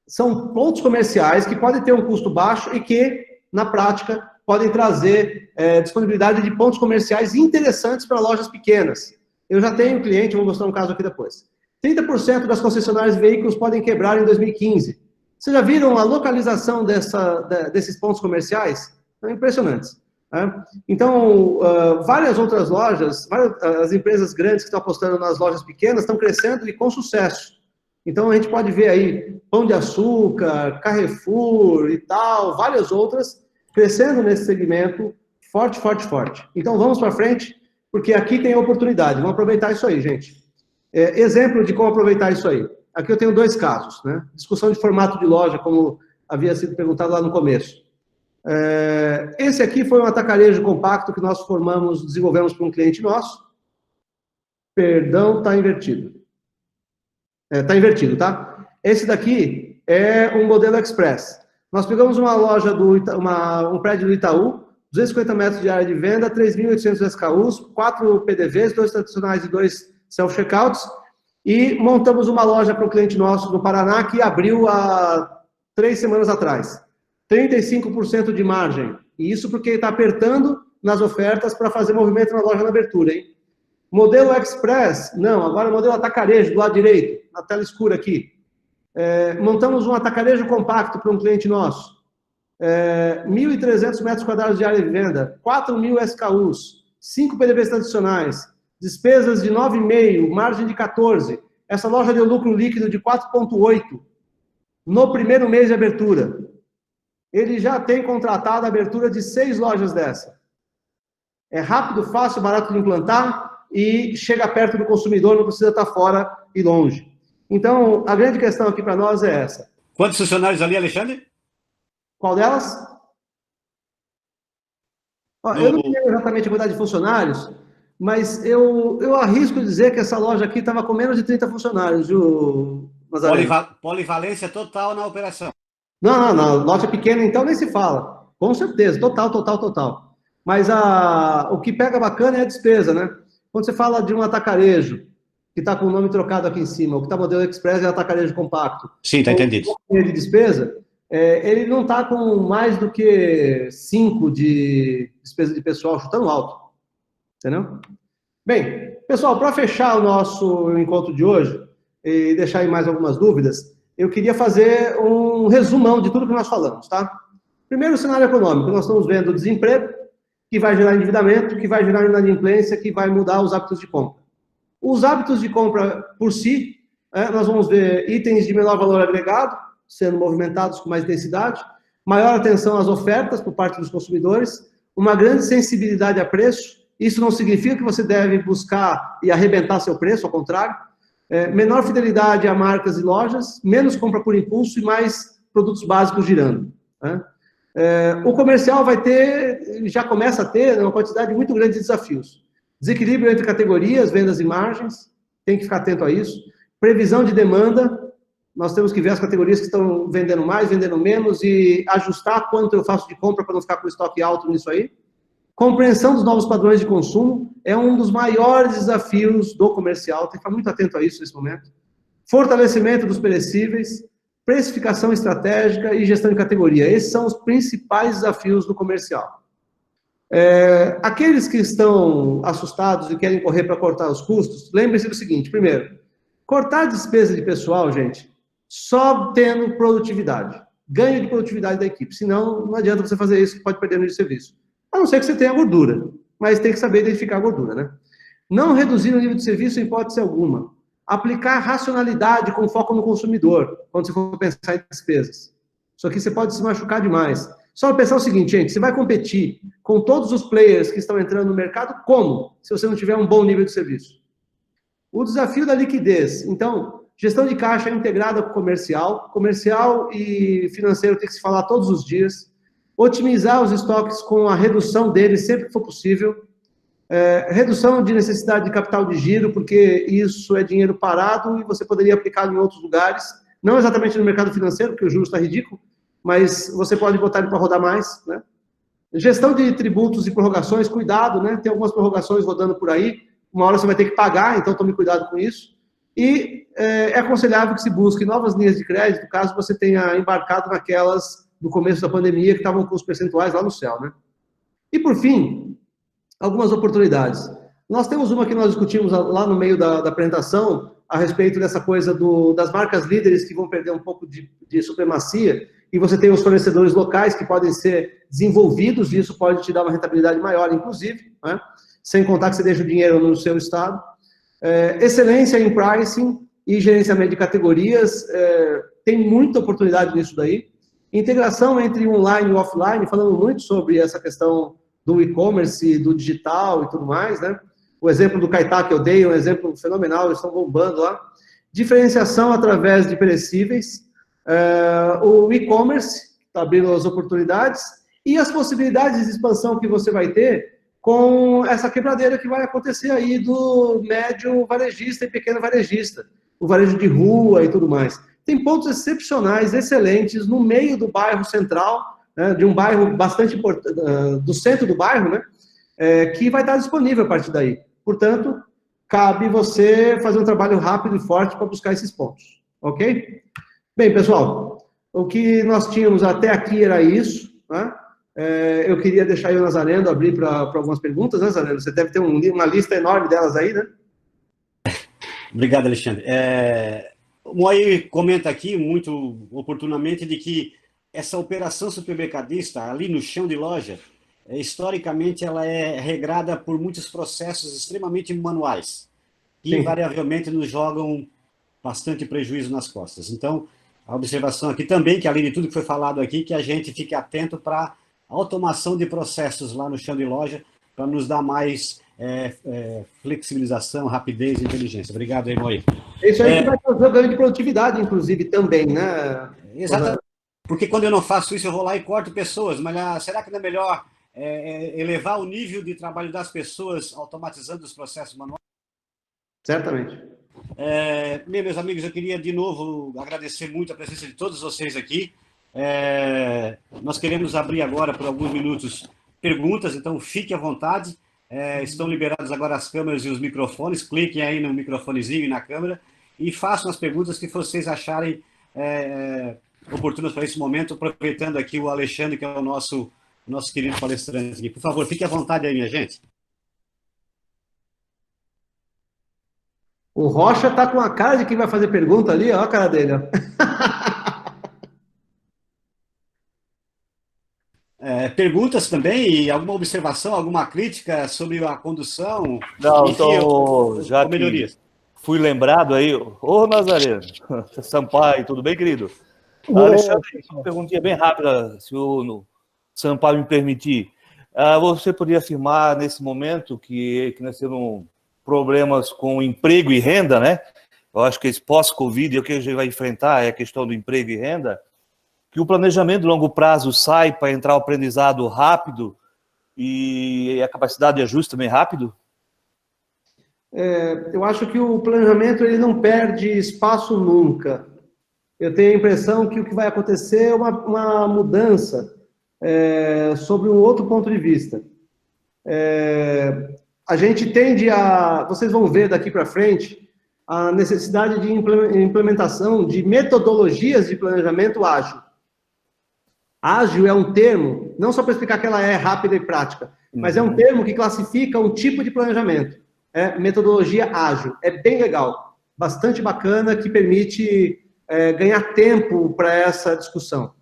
São pontos comerciais que podem ter um custo baixo e que, na prática, podem trazer disponibilidade de pontos comerciais interessantes para lojas pequenas. Eu já tenho um cliente, vou mostrar um caso aqui depois. 30% das concessionárias de veículos podem quebrar em 2015. Vocês já viram a localização desses pontos comerciais? São impressionantes. Né? Então, várias outras lojas, as empresas grandes que estão apostando nas lojas pequenas estão crescendo e com sucesso. Então, a gente pode ver aí Pão de Açúcar, Carrefour e tal, várias outras crescendo nesse segmento forte, forte, forte. Então, vamos para frente, porque aqui tem a oportunidade. Vamos aproveitar isso aí, gente. Exemplo de como aproveitar isso aí. Aqui eu tenho 2 casos, né? Discussão de formato de loja, como havia sido perguntado lá no começo. Esse aqui foi um atacarejo compacto que nós desenvolvemos para um cliente nosso. Perdão, está invertido. Está invertido, tá? Esse daqui é um modelo express. Nós pegamos uma loja, um prédio do Itaú, 250 metros de área de venda, 3.800 SKUs, 4 PDVs, 2 tradicionais e 2 self-checkouts, e montamos uma loja para o cliente nosso no Paraná, que abriu há 3 semanas atrás. 35% de margem. E isso porque está apertando nas ofertas para fazer movimento na loja na abertura, hein? Modelo Express, não, agora modelo atacarejo, do lado direito, na tela escura aqui. Montamos um atacarejo compacto para um cliente nosso. 1.300 metros quadrados de área de venda, 4.000 SKUs, 5 PDVs tradicionais, despesas de 9,5, margem de 14. Essa loja deu lucro líquido de 4,8 no primeiro mês de abertura. Ele já tem contratado a abertura de 6 lojas dessa. É rápido, fácil, barato de implantar e chega perto do consumidor, não precisa estar fora e longe. Então, a grande questão aqui para nós é essa. Quantos funcionários ali, Alexandre? Qual delas? Eu não tenho exatamente a quantidade de funcionários, mas eu arrisco dizer que essa loja aqui estava com menos de 30 funcionários, viu, Nazaré? Polivalência total na operação. Não, loja pequena então nem se fala. Com certeza, total. Mas o que pega bacana é a despesa, né? Quando você fala de um atacarejo, que está com o nome trocado aqui em cima, o que está modelo Express é atacarejo compacto. Sim, está entendido. De despesa, ele não está com mais do que 5 de despesa de pessoal, chutando alto. Entendeu? Bem, pessoal, para fechar o nosso encontro de hoje e deixar aí mais algumas dúvidas, eu queria fazer um resumão de tudo que nós falamos, tá? Primeiro, o cenário econômico. Nós estamos vendo o desemprego, que vai gerar endividamento, que vai gerar inadimplência, que vai mudar os hábitos de compra. Os hábitos de compra por si, nós vamos ver itens de menor valor agregado sendo movimentados com mais densidade, maior atenção às ofertas por parte dos consumidores, uma grande sensibilidade a preço. Isso não significa que você deve buscar e arrebentar seu preço, ao contrário. Menor fidelidade a marcas e lojas, menos compra por impulso e mais produtos básicos girando, né? O comercial vai ter, já começa a ter uma quantidade muito grande de desafios. Desequilíbrio entre categorias, vendas e margens, tem que ficar atento a isso. Previsão de demanda, nós temos que ver as categorias que estão vendendo mais, vendendo menos e ajustar quanto eu faço de compra para não ficar com estoque alto nisso aí. Compreensão dos novos padrões de consumo é um dos maiores desafios do comercial, tem que ficar muito atento a isso nesse momento. Fortalecimento dos perecíveis, precificação estratégica e gestão de categoria. Esses são os principais desafios do comercial. Aqueles que estão assustados e querem correr para cortar os custos, lembrem-se do seguinte: primeiro, cortar a despesa de pessoal, gente, só tendo produtividade, ganho de produtividade da equipe, senão não adianta você fazer isso, pode perder no serviço. A não ser que você tenha gordura, mas tem que saber identificar a gordura, né? Não reduzir o nível de serviço em hipótese alguma. Aplicar racionalidade com foco no consumidor, quando você for pensar em despesas. Isso aqui você pode se machucar demais. Só pensar o seguinte, gente, você vai competir com todos os players que estão entrando no mercado, como? Se você não tiver um bom nível de serviço. O desafio da liquidez. Então, gestão de caixa integrada com comercial e financeiro tem que se falar todos os dias. Otimizar os estoques com a redução deles sempre que for possível. Redução de necessidade de capital de giro, porque isso é dinheiro parado e você poderia aplicar em outros lugares, não exatamente no mercado financeiro, porque o juros está ridículo, mas você pode botar ele para rodar mais, né? Gestão de tributos e prorrogações, cuidado, né? Tem algumas prorrogações rodando por aí, uma hora você vai ter que pagar, então tome cuidado com isso. E é aconselhável que se busque novas linhas de crédito, caso você tenha embarcado naquelas do começo da pandemia, que estavam com os percentuais lá no céu, né? E, por fim, algumas oportunidades. Nós temos uma que nós discutimos lá no meio da apresentação, a respeito dessa coisa das marcas líderes que vão perder um pouco de supremacia, e você tem os fornecedores locais que podem ser desenvolvidos, e isso pode te dar uma rentabilidade maior, inclusive, né? Sem contar que você deixa o dinheiro no seu estado. Excelência em pricing e gerenciamento de categorias, tem muita oportunidade nisso daí. Integração entre online e offline, falando muito sobre essa questão do e-commerce, do digital e tudo mais, né? O exemplo do Caetá que eu dei é um exemplo fenomenal, eles estão bombando lá. Diferenciação através de perecíveis, o e-commerce, está abrindo as oportunidades, e as possibilidades de expansão que você vai ter com essa quebradeira que vai acontecer aí do médio varejista e pequeno varejista, o varejo de rua e tudo mais. Tem pontos excepcionais, excelentes, no meio do bairro central, né, de um bairro bastante importante, do centro do bairro, né, que vai estar disponível a partir daí. Portanto, cabe você fazer um trabalho rápido e forte para buscar esses pontos, ok? Bem, pessoal, o que nós tínhamos até aqui era isso, né? Eu queria deixar aí o Nazareno abrir para algumas perguntas, né, Nazareno? Você deve ter uma lista enorme delas aí, né? Obrigado, Alexandre. O Moai comenta aqui, muito oportunamente, de que essa operação supermercadista, ali no chão de loja, historicamente, ela é regrada por muitos processos extremamente manuais, que Sim. invariavelmente nos jogam bastante prejuízo nas costas. Então, a observação aqui também, que além de tudo que foi falado aqui, que a gente fique atento para a automação de processos lá no chão de loja, para nos dar mais flexibilização, rapidez e inteligência. Obrigado, aí, Moai. Isso aí que vai trazer ganho de produtividade, inclusive, também, né? Exatamente. Porque quando eu não faço isso, eu vou lá e corto pessoas, mas será que não é melhor elevar o nível de trabalho das pessoas automatizando os processos manuais? Certamente. Meus amigos, eu queria de novo agradecer muito a presença de todos vocês aqui. Nós queremos abrir agora, por alguns minutos, perguntas, então fique à vontade. Estão liberados agora as câmeras e os microfones. Cliquem aí no microfonezinho e na câmera e façam as perguntas que vocês acharem oportunas para esse momento, aproveitando aqui o Alexandre, que é o nosso querido palestrante aqui. Por favor, fique à vontade aí, minha gente. O Rocha tá com a cara de quem vai fazer pergunta ali, ó a cara dele. Ó. Perguntas também, e alguma observação, alguma crítica sobre a condução? Não, Enfim, então, já que melhorias. fui lembrado aí, ô Nazareno, Sampaio, tudo bem, querido? Alexandre, uma perguntinha bem rápida, se o Sampaio me permitir. Você poderia afirmar nesse momento que nós temos problemas com emprego e renda, né? Eu acho que esse pós-Covid, o que a gente vai enfrentar é a questão do emprego e renda, que o planejamento de longo prazo sai para entrar o aprendizado rápido e a capacidade de ajuste também rápido? Eu acho que o planejamento ele não perde espaço nunca. Eu tenho a impressão que o que vai acontecer é uma mudança sobre um outro ponto de vista. A gente tende a... Vocês vão ver daqui para frente a necessidade de implementação de metodologias de planejamento ágil. Ágil é um termo, não só para explicar que ela é rápida e prática, mas é um termo que classifica um tipo de planejamento. Metodologia ágil. É bem legal, bastante bacana, que permite ganhar tempo para essa discussão.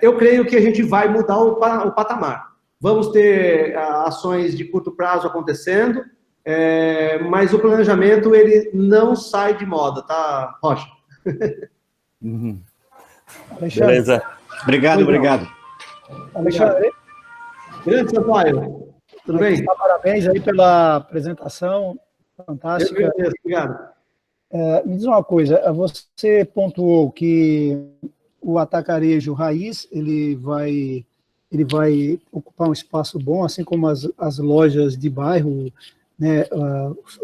Eu creio que a gente vai mudar o patamar. Vamos ter ações de curto prazo acontecendo, mas o planejamento ele não sai de moda, tá, Rocha? Beleza. Obrigado. Alexandre, Grande Sampaio, tudo bem? Parabéns aí pela apresentação, fantástica. Obrigado. Me diz uma coisa, você pontuou que o atacarejo raiz, ele vai ocupar um espaço bom, assim como as lojas de bairro, né,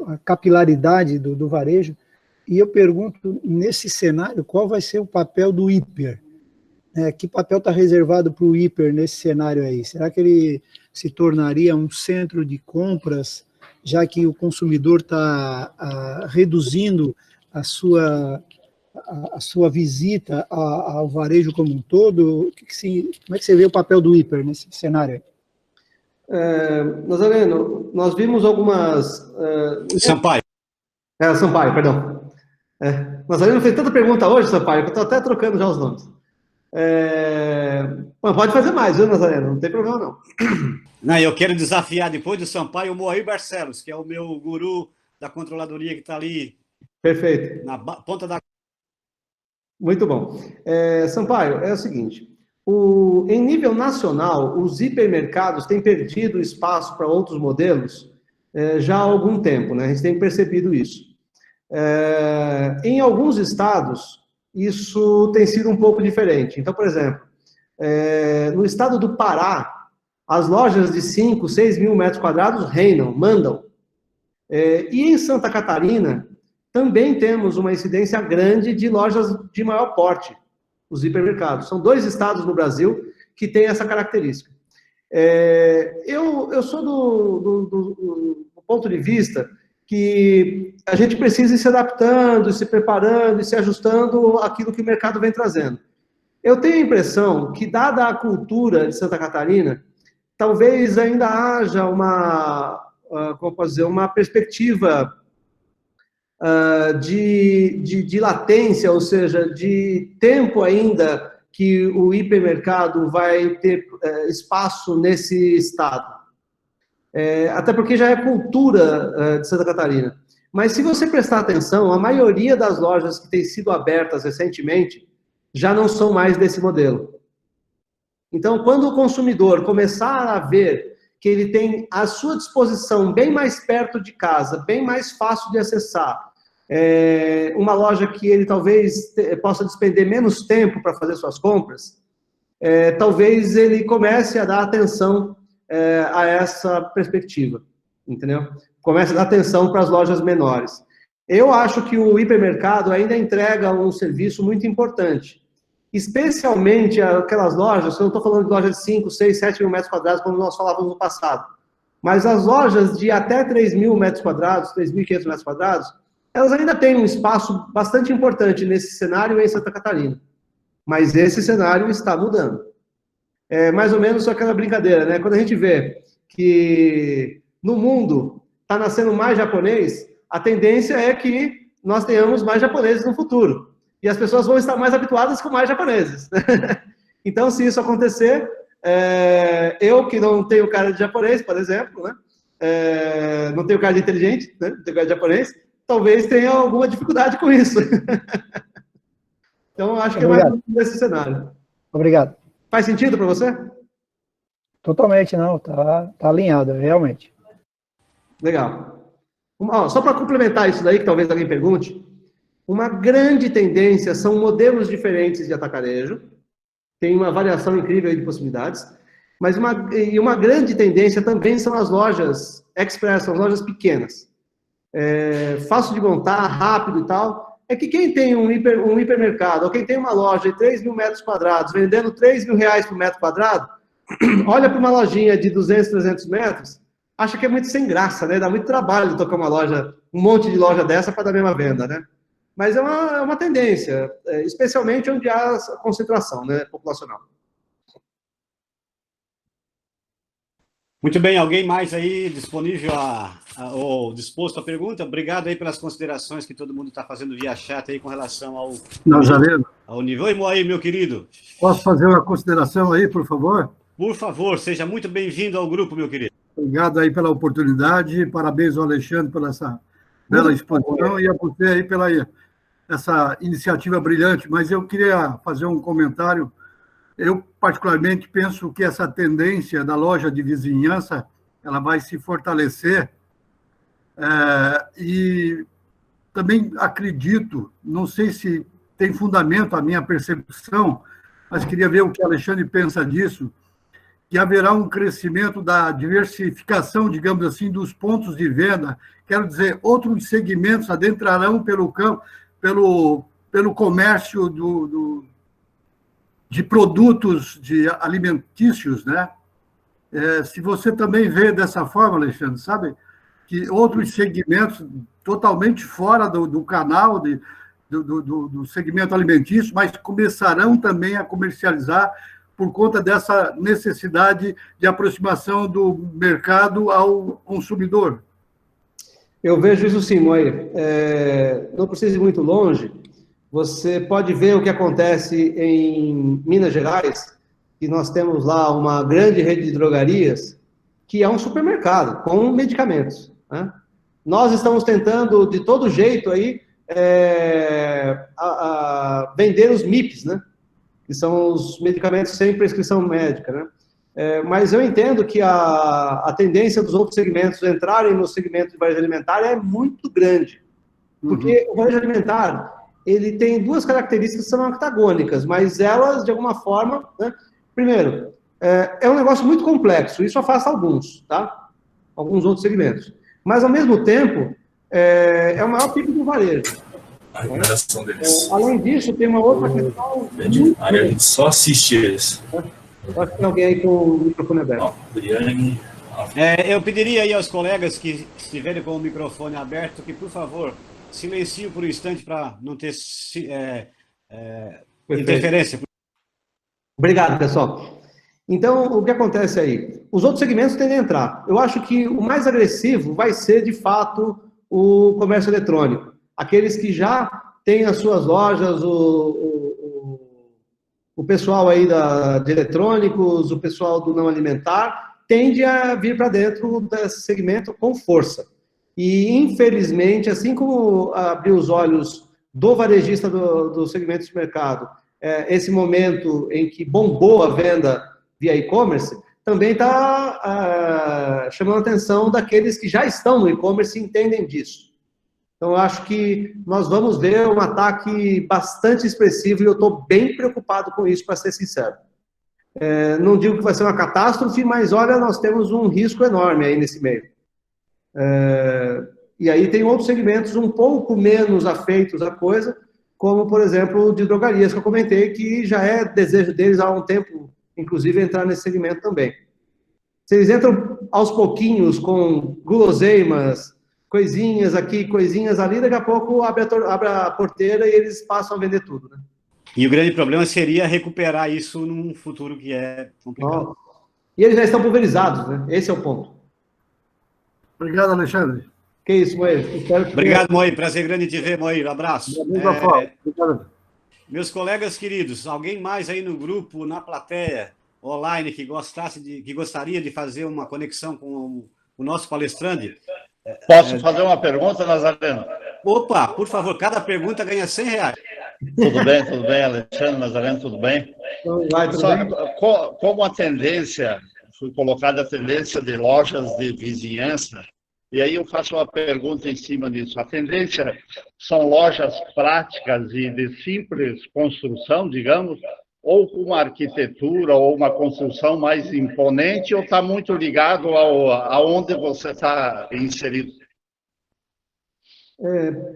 a capilaridade do varejo, e eu pergunto, nesse cenário, qual vai ser o papel do hiper? Que papel está reservado para o hiper nesse cenário aí? Será que ele se tornaria um centro de compras, já que o consumidor está reduzindo a sua visita ao varejo como um todo? Como é que você vê o papel do hiper nesse cenário aí? Nazareno, nós vimos algumas... Sampaio. Sampaio, perdão. Nazareno fez tanta pergunta hoje, Sampaio, que eu estou até trocando já os nomes. Bom, pode fazer mais, viu, Nazareno? Não tem problema, não. Não, eu quero desafiar depois do Sampaio o Moacir Barcelos, que é o meu guru da controladoria que está ali. Perfeito. Na ponta da... Muito bom. Sampaio, é o seguinte, em nível nacional, os hipermercados têm perdido espaço para outros modelos já há algum tempo, né? A gente tem percebido isso. Em alguns estados, isso tem sido um pouco diferente. Então, por exemplo, no estado do Pará, as lojas de 5, 6 mil metros quadrados reinam, mandam. E em Santa Catarina, também temos uma incidência grande de lojas de maior porte, os hipermercados. São 2 estados no Brasil que têm essa característica. Eu sou do ponto de vista que a gente precisa ir se adaptando, se preparando e se ajustando àquilo que o mercado vem trazendo. Eu tenho a impressão que, dada a cultura de Santa Catarina, talvez ainda haja uma perspectiva de latência, ou seja, de tempo ainda que o hipermercado vai ter espaço nesse estado. Até porque já é cultura de Santa Catarina. Mas se você prestar atenção, a maioria das lojas que têm sido abertas recentemente já não são mais desse modelo. Então, quando o consumidor começar a ver que ele tem à sua disposição, bem mais perto de casa, bem mais fácil de acessar, uma loja que ele talvez possa despender menos tempo para fazer suas compras, talvez ele comece a dar atenção a essa perspectiva, entendeu? Comece a dar atenção para as lojas menores. Eu acho que o hipermercado ainda entrega um serviço muito importante, especialmente aquelas lojas, eu não estou falando de lojas de 5, 6, 7 mil metros quadrados, como nós falávamos no passado, mas as lojas de até 3 mil metros quadrados, 3.500 metros quadrados, elas ainda têm um espaço bastante importante nesse cenário em Santa Catarina. Mas esse cenário está mudando. É mais ou menos aquela brincadeira, né? Quando a gente vê que no mundo está nascendo mais japonês, a tendência é que nós tenhamos mais japoneses no futuro. E as pessoas vão estar mais habituadas com mais japoneses. Então, se isso acontecer, eu que não tenho cara de japonês, por exemplo, né? Não tenho cara de inteligente, né? Não tenho cara de japonês, talvez tenha alguma dificuldade com isso. Então, acho que é mais nesse cenário. Obrigado. Faz sentido para você? Totalmente, não. Tá alinhado, realmente. Legal. Só para complementar isso daí, que talvez alguém pergunte, uma grande tendência são modelos diferentes de atacarejo, tem uma variação incrível aí de possibilidades, mas uma grande tendência também são as lojas express, as lojas pequenas. Fácil de montar, rápido e tal, é que quem tem um hipermercado, ou quem tem uma loja de 3 mil metros quadrados, vendendo 3 mil reais por metro quadrado, olha para uma lojinha de 200, 300 metros, acha que é muito sem graça, né? Dá muito trabalho tocar uma loja, um monte de loja dessa para dar a mesma venda, né? Mas é uma tendência, especialmente onde há concentração, né, populacional. Muito bem, alguém mais aí disponível ou disposto à pergunta? Obrigado aí pelas considerações que todo mundo está fazendo via chat aí com relação ao nível. Oi, Moair, meu querido. Posso fazer uma consideração aí, por favor? Por favor, seja muito bem-vindo ao grupo, meu querido. Obrigado aí pela oportunidade, parabéns ao Alexandre pela essa bela exposição e a você aí pela essa iniciativa brilhante, mas eu queria fazer um comentário. Eu, particularmente, penso que essa tendência da loja de vizinhança ela vai se fortalecer e também acredito, não sei se tem fundamento a minha percepção, mas queria ver o que o Alexandre pensa disso, que haverá um crescimento da diversificação, digamos assim, dos pontos de venda. Quero dizer, outros segmentos adentrarão pelo comércio de produtos alimentícios, né? Se você também vê dessa forma, Alexandre, sabe? Que outros segmentos totalmente fora do canal do segmento alimentício, mas começarão também a comercializar por conta dessa necessidade de aproximação do mercado ao consumidor. Eu vejo isso sim, Moair. Não precisa ir muito longe. Você pode ver o que acontece em Minas Gerais, que nós temos lá uma grande rede de drogarias, que é um supermercado com medicamentos, né? Nós estamos tentando, de todo jeito, aí, vender os MIPs, né? Que são os medicamentos sem prescrição médica, né? Mas eu entendo que a tendência dos outros segmentos entrarem no segmento de varejo alimentar é muito grande. Porque o varejo alimentar, ele tem duas características que são antagônicas, mas elas, de alguma forma, né? Primeiro, é um negócio muito complexo, isso afasta alguns, tá? Alguns outros segmentos. Mas, ao mesmo tempo, é o maior pico do varejo. A remuneração deles. Além disso, tem uma outra questão... A gente só assiste eles. Eu acho que tem alguém aí com o microfone aberto. Adriane... Eu pediria aí aos colegas que estiverem com o microfone aberto que, por favor, silenciem por um instante para não ter interferência. Obrigado, pessoal. Então, o que acontece aí? Os outros segmentos tendem a entrar. Eu acho que o mais agressivo vai ser, de fato, o comércio eletrônico. Aqueles que já têm as suas lojas, o pessoal aí de eletrônicos, o pessoal do não alimentar, tende a vir para dentro desse segmento com força. E, infelizmente, assim como abriu os olhos do varejista do segmento de mercado, esse momento em que bombou a venda via e-commerce, também está chamando a atenção daqueles que já estão no e-commerce e entendem disso. Então, eu acho que nós vamos ver um ataque bastante expressivo e eu estou bem preocupado com isso, para ser sincero. Não digo que vai ser uma catástrofe, mas, olha, nós temos um risco enorme aí nesse meio. E aí tem outros segmentos um pouco menos afeitos à coisa, como, por exemplo, de drogarias, que eu comentei, que já é desejo deles há um tempo, inclusive, entrar nesse segmento também. Se eles entram aos pouquinhos com guloseimas, coisinhas aqui, coisinhas ali, daqui a pouco abre a porteira e eles passam a vender tudo, né? E o grande problema seria recuperar isso num futuro que é complicado. E eles já estão pulverizados, né? Esse é o ponto. Obrigado, Alexandre. Que isso, Moair. Obrigado, Moair. Prazer grande te ver, Moair. Abraço. Obrigado. Meus colegas queridos, alguém mais aí no grupo, na plateia, online, que gostaria de fazer uma conexão com o nosso palestrante? Posso fazer uma pergunta, Nazareno? Opa, por favor, cada pergunta ganha R$100. Tudo bem, Alexandre, Nazareno, tudo bem? Como a tendência, foi colocada a tendência de lojas de vizinhança, e aí eu faço uma pergunta em cima disso. A tendência são lojas práticas e de simples construção, digamos, ou com uma arquitetura ou uma construção mais imponente, ou está muito ligado aonde você está inserido?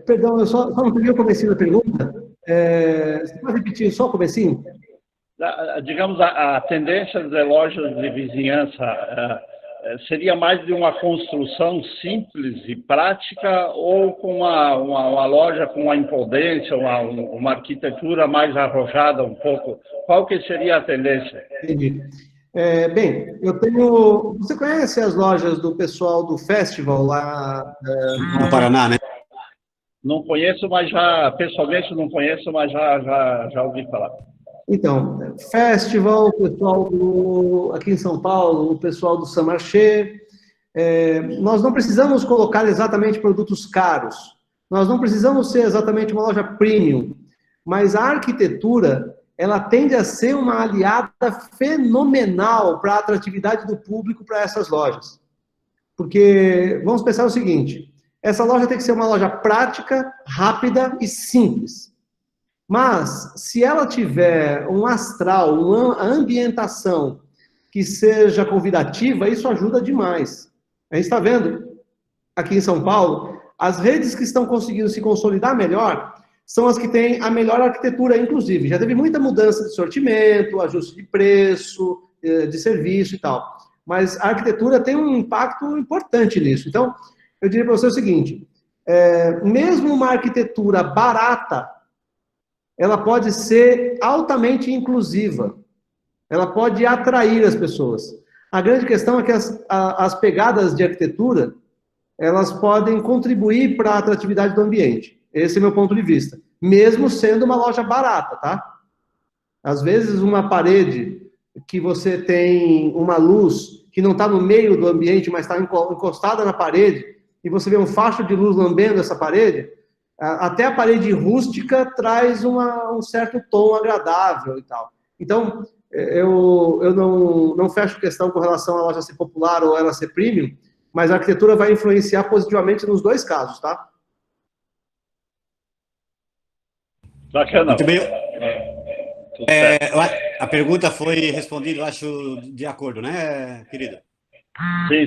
Perdão, eu só não peguei o comecinho da pergunta. Você pode repetir só o comecinho? Digamos, a tendência de lojas de vizinhança seria mais de uma construção simples e prática, ou com uma loja com uma imponência, uma arquitetura mais arrojada um pouco? Qual que seria a tendência? Entendi. Bem, você conhece as lojas do pessoal do festival lá No Paraná, né? Não conheço, mas pessoalmente não conheço, mas já ouvi falar. Então, festival, o pessoal aqui em São Paulo, o pessoal do Saint-Marché. Nós não precisamos colocar exatamente produtos caros, nós não precisamos ser exatamente uma loja premium, mas a arquitetura, ela tende a ser uma aliada fenomenal para a atratividade do público para essas lojas. Porque, vamos pensar o seguinte, essa loja tem que ser uma loja prática, rápida e simples. Mas, se ela tiver um astral, uma ambientação que seja convidativa, isso ajuda demais. A gente está vendo, aqui em São Paulo, as redes que estão conseguindo se consolidar melhor são as que têm a melhor arquitetura, inclusive. Já teve muita mudança de sortimento, ajuste de preço, de serviço e tal. Mas a arquitetura tem um impacto importante nisso. Então, eu diria para você o seguinte, mesmo uma arquitetura barata, ela pode ser altamente inclusiva. Ela pode atrair as pessoas. A grande questão é que as pegadas de arquitetura, elas podem contribuir para a atratividade do ambiente. Esse é o meu ponto de vista. Mesmo sendo uma loja barata, tá? Às vezes, uma parede que você tem uma luz que não está no meio do ambiente, mas está encostada na parede, e você vê um facho de luz lambendo essa parede, até a parede rústica traz um certo tom agradável e tal. Então, eu não fecho questão com relação à loja ser popular ou ela ser premium, mas a arquitetura vai influenciar positivamente nos dois casos, tá? Bacana. Muito bem. A pergunta foi respondida, eu acho, de acordo, né, querida? Sim,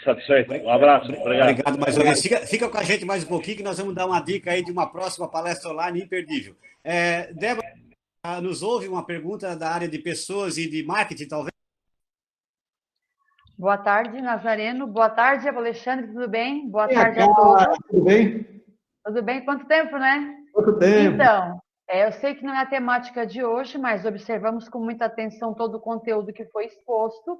satisfeito. Um abraço, obrigado. Obrigado mais uma vez. Fica com a gente mais um pouquinho, que nós vamos dar uma dica aí de uma próxima palestra online imperdível. Débora, nos ouve uma pergunta da área de pessoas e de marketing, talvez? Boa tarde, Nazareno. Boa tarde, Alexandre, tudo bem? Boa tarde a todos. Tudo bem? Tudo bem? Quanto tempo, né? Quanto tempo? Então, eu sei que não é a temática de hoje, mas observamos com muita atenção todo o conteúdo que foi exposto.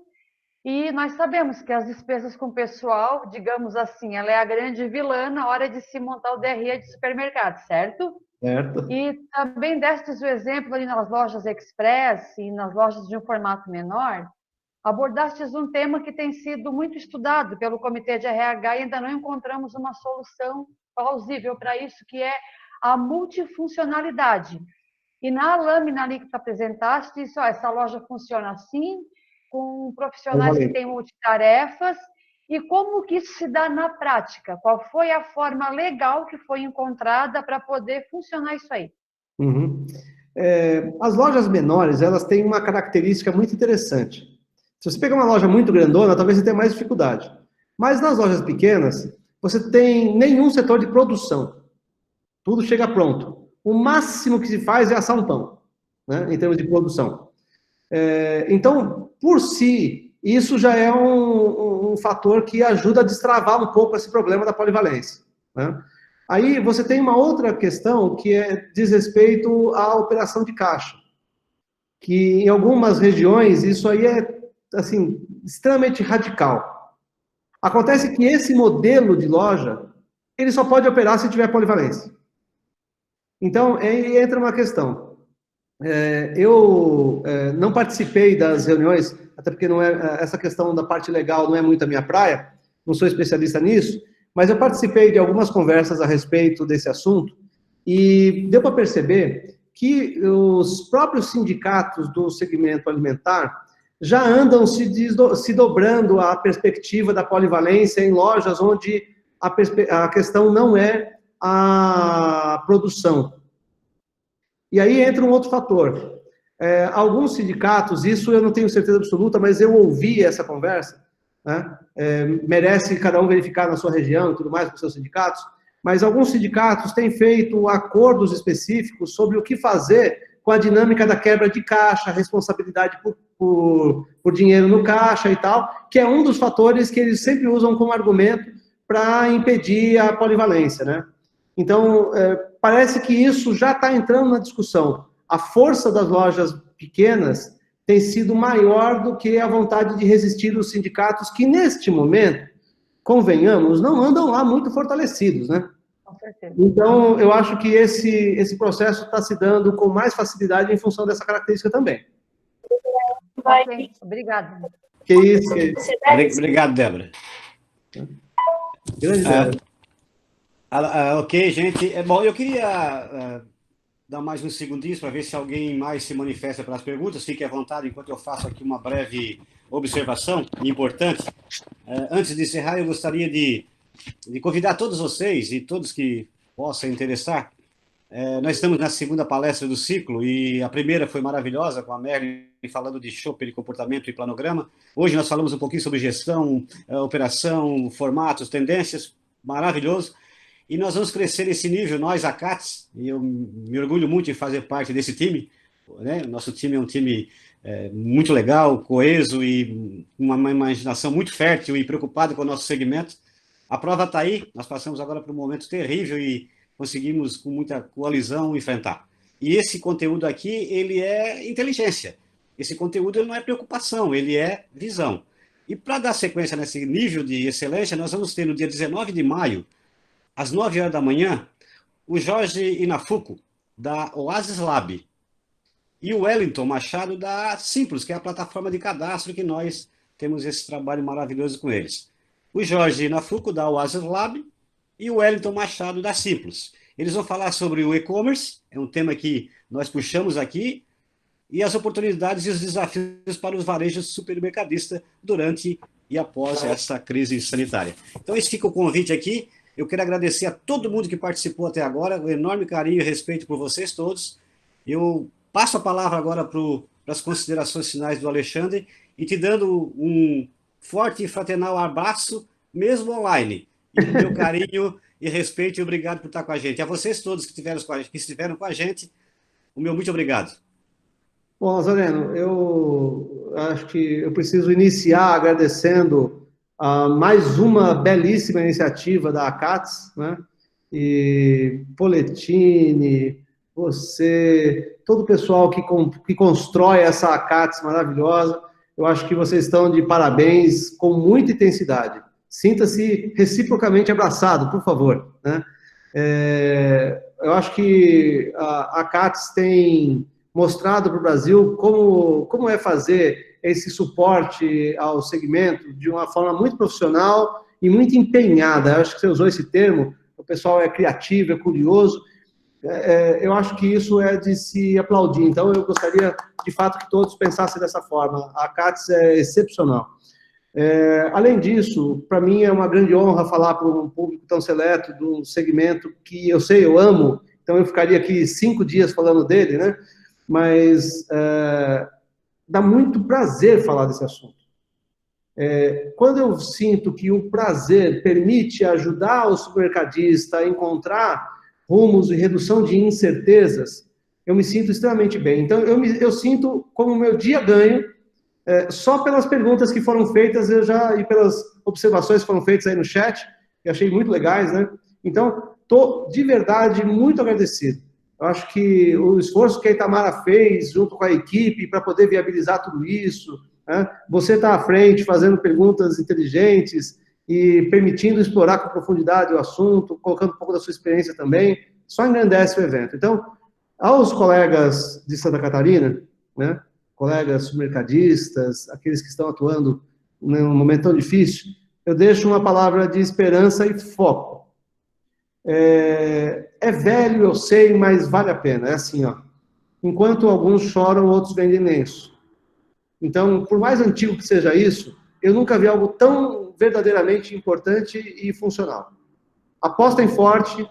E nós sabemos que as despesas com o pessoal, digamos assim, ela é a grande vilã na hora de se montar o DRE de supermercado, certo? Certo. E também destes o exemplo ali nas lojas Express e nas lojas de um formato menor, abordastes um tema que tem sido muito estudado pelo Comitê de RH e ainda não encontramos uma solução plausível para isso, que é a multifuncionalidade. E na lâmina ali que tu apresentaste, essa loja funciona assim, com profissionais que têm multitarefas, e como que isso se dá na prática? Qual foi a forma legal que foi encontrada para poder funcionar isso aí? Uhum. As lojas menores, elas têm uma característica muito interessante. Se você pegar uma loja muito grandona, talvez você tenha mais dificuldade. Mas nas lojas pequenas, você tem nenhum setor de produção. Tudo chega pronto. O máximo que se faz é assar um pão, né, em termos de produção. Então, por si, isso já é um fator que ajuda a destravar um pouco esse problema da polivalência, né? Aí você tem uma outra questão que diz respeito à operação de caixa, que em algumas regiões isso aí é assim, extremamente radical. Acontece que esse modelo de loja, ele só pode operar se tiver polivalência. Então, aí entra uma questão. Eu não participei das reuniões, até porque não essa questão da parte legal não é muito a minha praia, não sou especialista nisso, mas eu participei de algumas conversas a respeito desse assunto e deu para perceber que os próprios sindicatos do segmento alimentar já andam se dobrando à perspectiva da polivalência em lojas onde a questão não é a produção. E aí entra um outro fator. Alguns sindicatos, isso eu não tenho certeza absoluta, mas eu ouvi essa conversa, né? Merece cada um verificar na sua região e tudo mais com seus sindicatos, mas alguns sindicatos têm feito acordos específicos sobre o que fazer com a dinâmica da quebra de caixa, responsabilidade por dinheiro no caixa e tal, que é um dos fatores que eles sempre usam como argumento para impedir a polivalência, né? Então, parece que isso já está entrando na discussão. A força das lojas pequenas tem sido maior do que a vontade de resistir dos sindicatos que, neste momento, convenhamos, não andam lá muito fortalecidos, né? Com certeza. Então, eu acho que esse processo está se dando com mais facilidade em função dessa característica também. Ok, obrigada. Que isso. Obrigado, Débora. Grande Débora. Ok, gente. Bom, eu queria dar mais uns segundinhos para ver se alguém mais se manifesta para as perguntas. Fique à vontade enquanto eu faço aqui uma breve observação importante. Antes de encerrar, eu gostaria de convidar todos vocês e todos que possam interessar. Nós estamos na segunda palestra do ciclo e a primeira foi maravilhosa, com a Merlin falando de Shopper, de comportamento e planograma. Hoje nós falamos um pouquinho sobre gestão, operação, formatos, tendências, maravilhoso. E nós vamos crescer nesse nível, nós, a CATS, e eu me orgulho muito de fazer parte desse time, né? Nosso time é um time muito legal, coeso e uma imaginação muito fértil e preocupado com o nosso segmento. A prova está aí, nós passamos agora por um momento terrível e conseguimos, com muita coalizão, enfrentar. E esse conteúdo aqui, ele é inteligência. Esse conteúdo ele não é preocupação, ele é visão. E para dar sequência nesse nível de excelência, nós vamos ter no dia 19 de maio, às 9 horas da manhã, o Jorge Inafuco, da Oasis Lab, e o Wellington Machado, da Simples, que é a plataforma de cadastro que nós temos esse trabalho maravilhoso com eles. O Jorge Inafuco, da Oasis Lab, e o Wellington Machado, da Simples. Eles vão falar sobre o e-commerce, é um tema que nós puxamos aqui, e as oportunidades e os desafios para os varejos supermercadistas durante e após essa crise sanitária. Então, esse fica o convite aqui. Eu quero agradecer a todo mundo que participou até agora, um enorme carinho e respeito por vocês todos. Eu passo a palavra agora para as considerações finais do Alexandre e te dando um forte e fraternal abraço, mesmo online. E o meu carinho e respeito e obrigado por estar com a gente. A vocês todos que estiveram com a gente, o meu muito obrigado. Bom, Nazareno, eu acho que eu preciso iniciar agradecendo mais uma belíssima iniciativa da ACATS, né? E Poletini, você, todo o pessoal que constrói essa ACATS maravilhosa, eu acho que vocês estão de parabéns com muita intensidade. Sinta-se reciprocamente abraçado, por favor, né? Eu acho que a ACATS tem mostrado para o Brasil como é fazer esse suporte ao segmento de uma forma muito profissional e muito empenhada. Eu acho que você usou esse termo, o pessoal é criativo, é curioso. Eu acho que isso é de se aplaudir. Então, eu gostaria, de fato, que todos pensassem dessa forma. A CATS é excepcional. Além disso, para mim é uma grande honra falar para um público tão seleto de um segmento que eu sei, eu amo, então eu ficaria aqui 5 dias falando dele, né? Mas dá muito prazer falar desse assunto. Quando eu sinto que o prazer permite ajudar o supermercadista a encontrar rumos e redução de incertezas, eu me sinto extremamente bem. Então, eu sinto como o meu dia ganho, só pelas perguntas que foram feitas e pelas observações que foram feitas aí no chat, que achei muito legais, né? Então, estou de verdade muito agradecido. Eu acho que o esforço que a Itamara fez junto com a equipe para poder viabilizar tudo isso, né? Você está à frente fazendo perguntas inteligentes e permitindo explorar com profundidade o assunto, colocando um pouco da sua experiência também, só engrandece o evento. Então, aos colegas de Santa Catarina, né, colegas supermercadistas, aqueles que estão atuando num momento tão difícil, eu deixo uma palavra de esperança e foco. É velho, eu sei, mas vale a pena. É assim, ó. Enquanto alguns choram, outros vendem lenço. Então, por mais antigo que seja isso, eu nunca vi algo tão verdadeiramente importante e funcional. Apostem forte,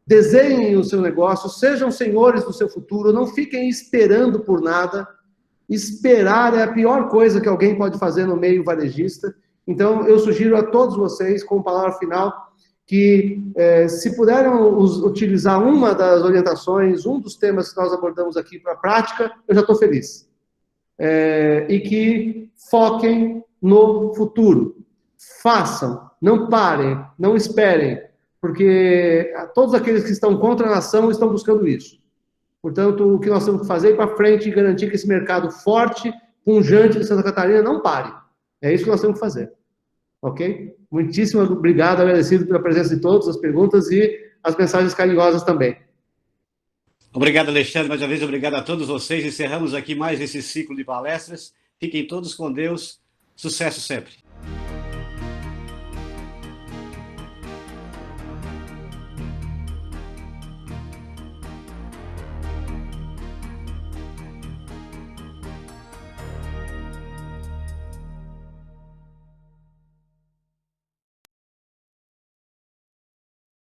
desenhem o seu negócio, sejam senhores do seu futuro, não fiquem esperando por nada. Esperar é a pior coisa que alguém pode fazer no meio varejista. Então, eu sugiro a todos vocês, como palavra final, que se puderem utilizar uma das orientações, um dos temas que nós abordamos aqui para a prática, eu já estou feliz. E que foquem no futuro. Façam, não parem, não esperem, porque todos aqueles que estão contra a nação estão buscando isso. Portanto, o que nós temos que fazer é ir para frente e garantir que esse mercado forte, pujante de Santa Catarina não pare. É isso que nós temos que fazer. Ok? Muitíssimo obrigado, agradecido pela presença de todos, as perguntas e as mensagens carinhosas também. Obrigado, Alexandre, mais uma vez, obrigado a todos vocês. Encerramos aqui mais esse ciclo de palestras. Fiquem todos com Deus. Sucesso sempre.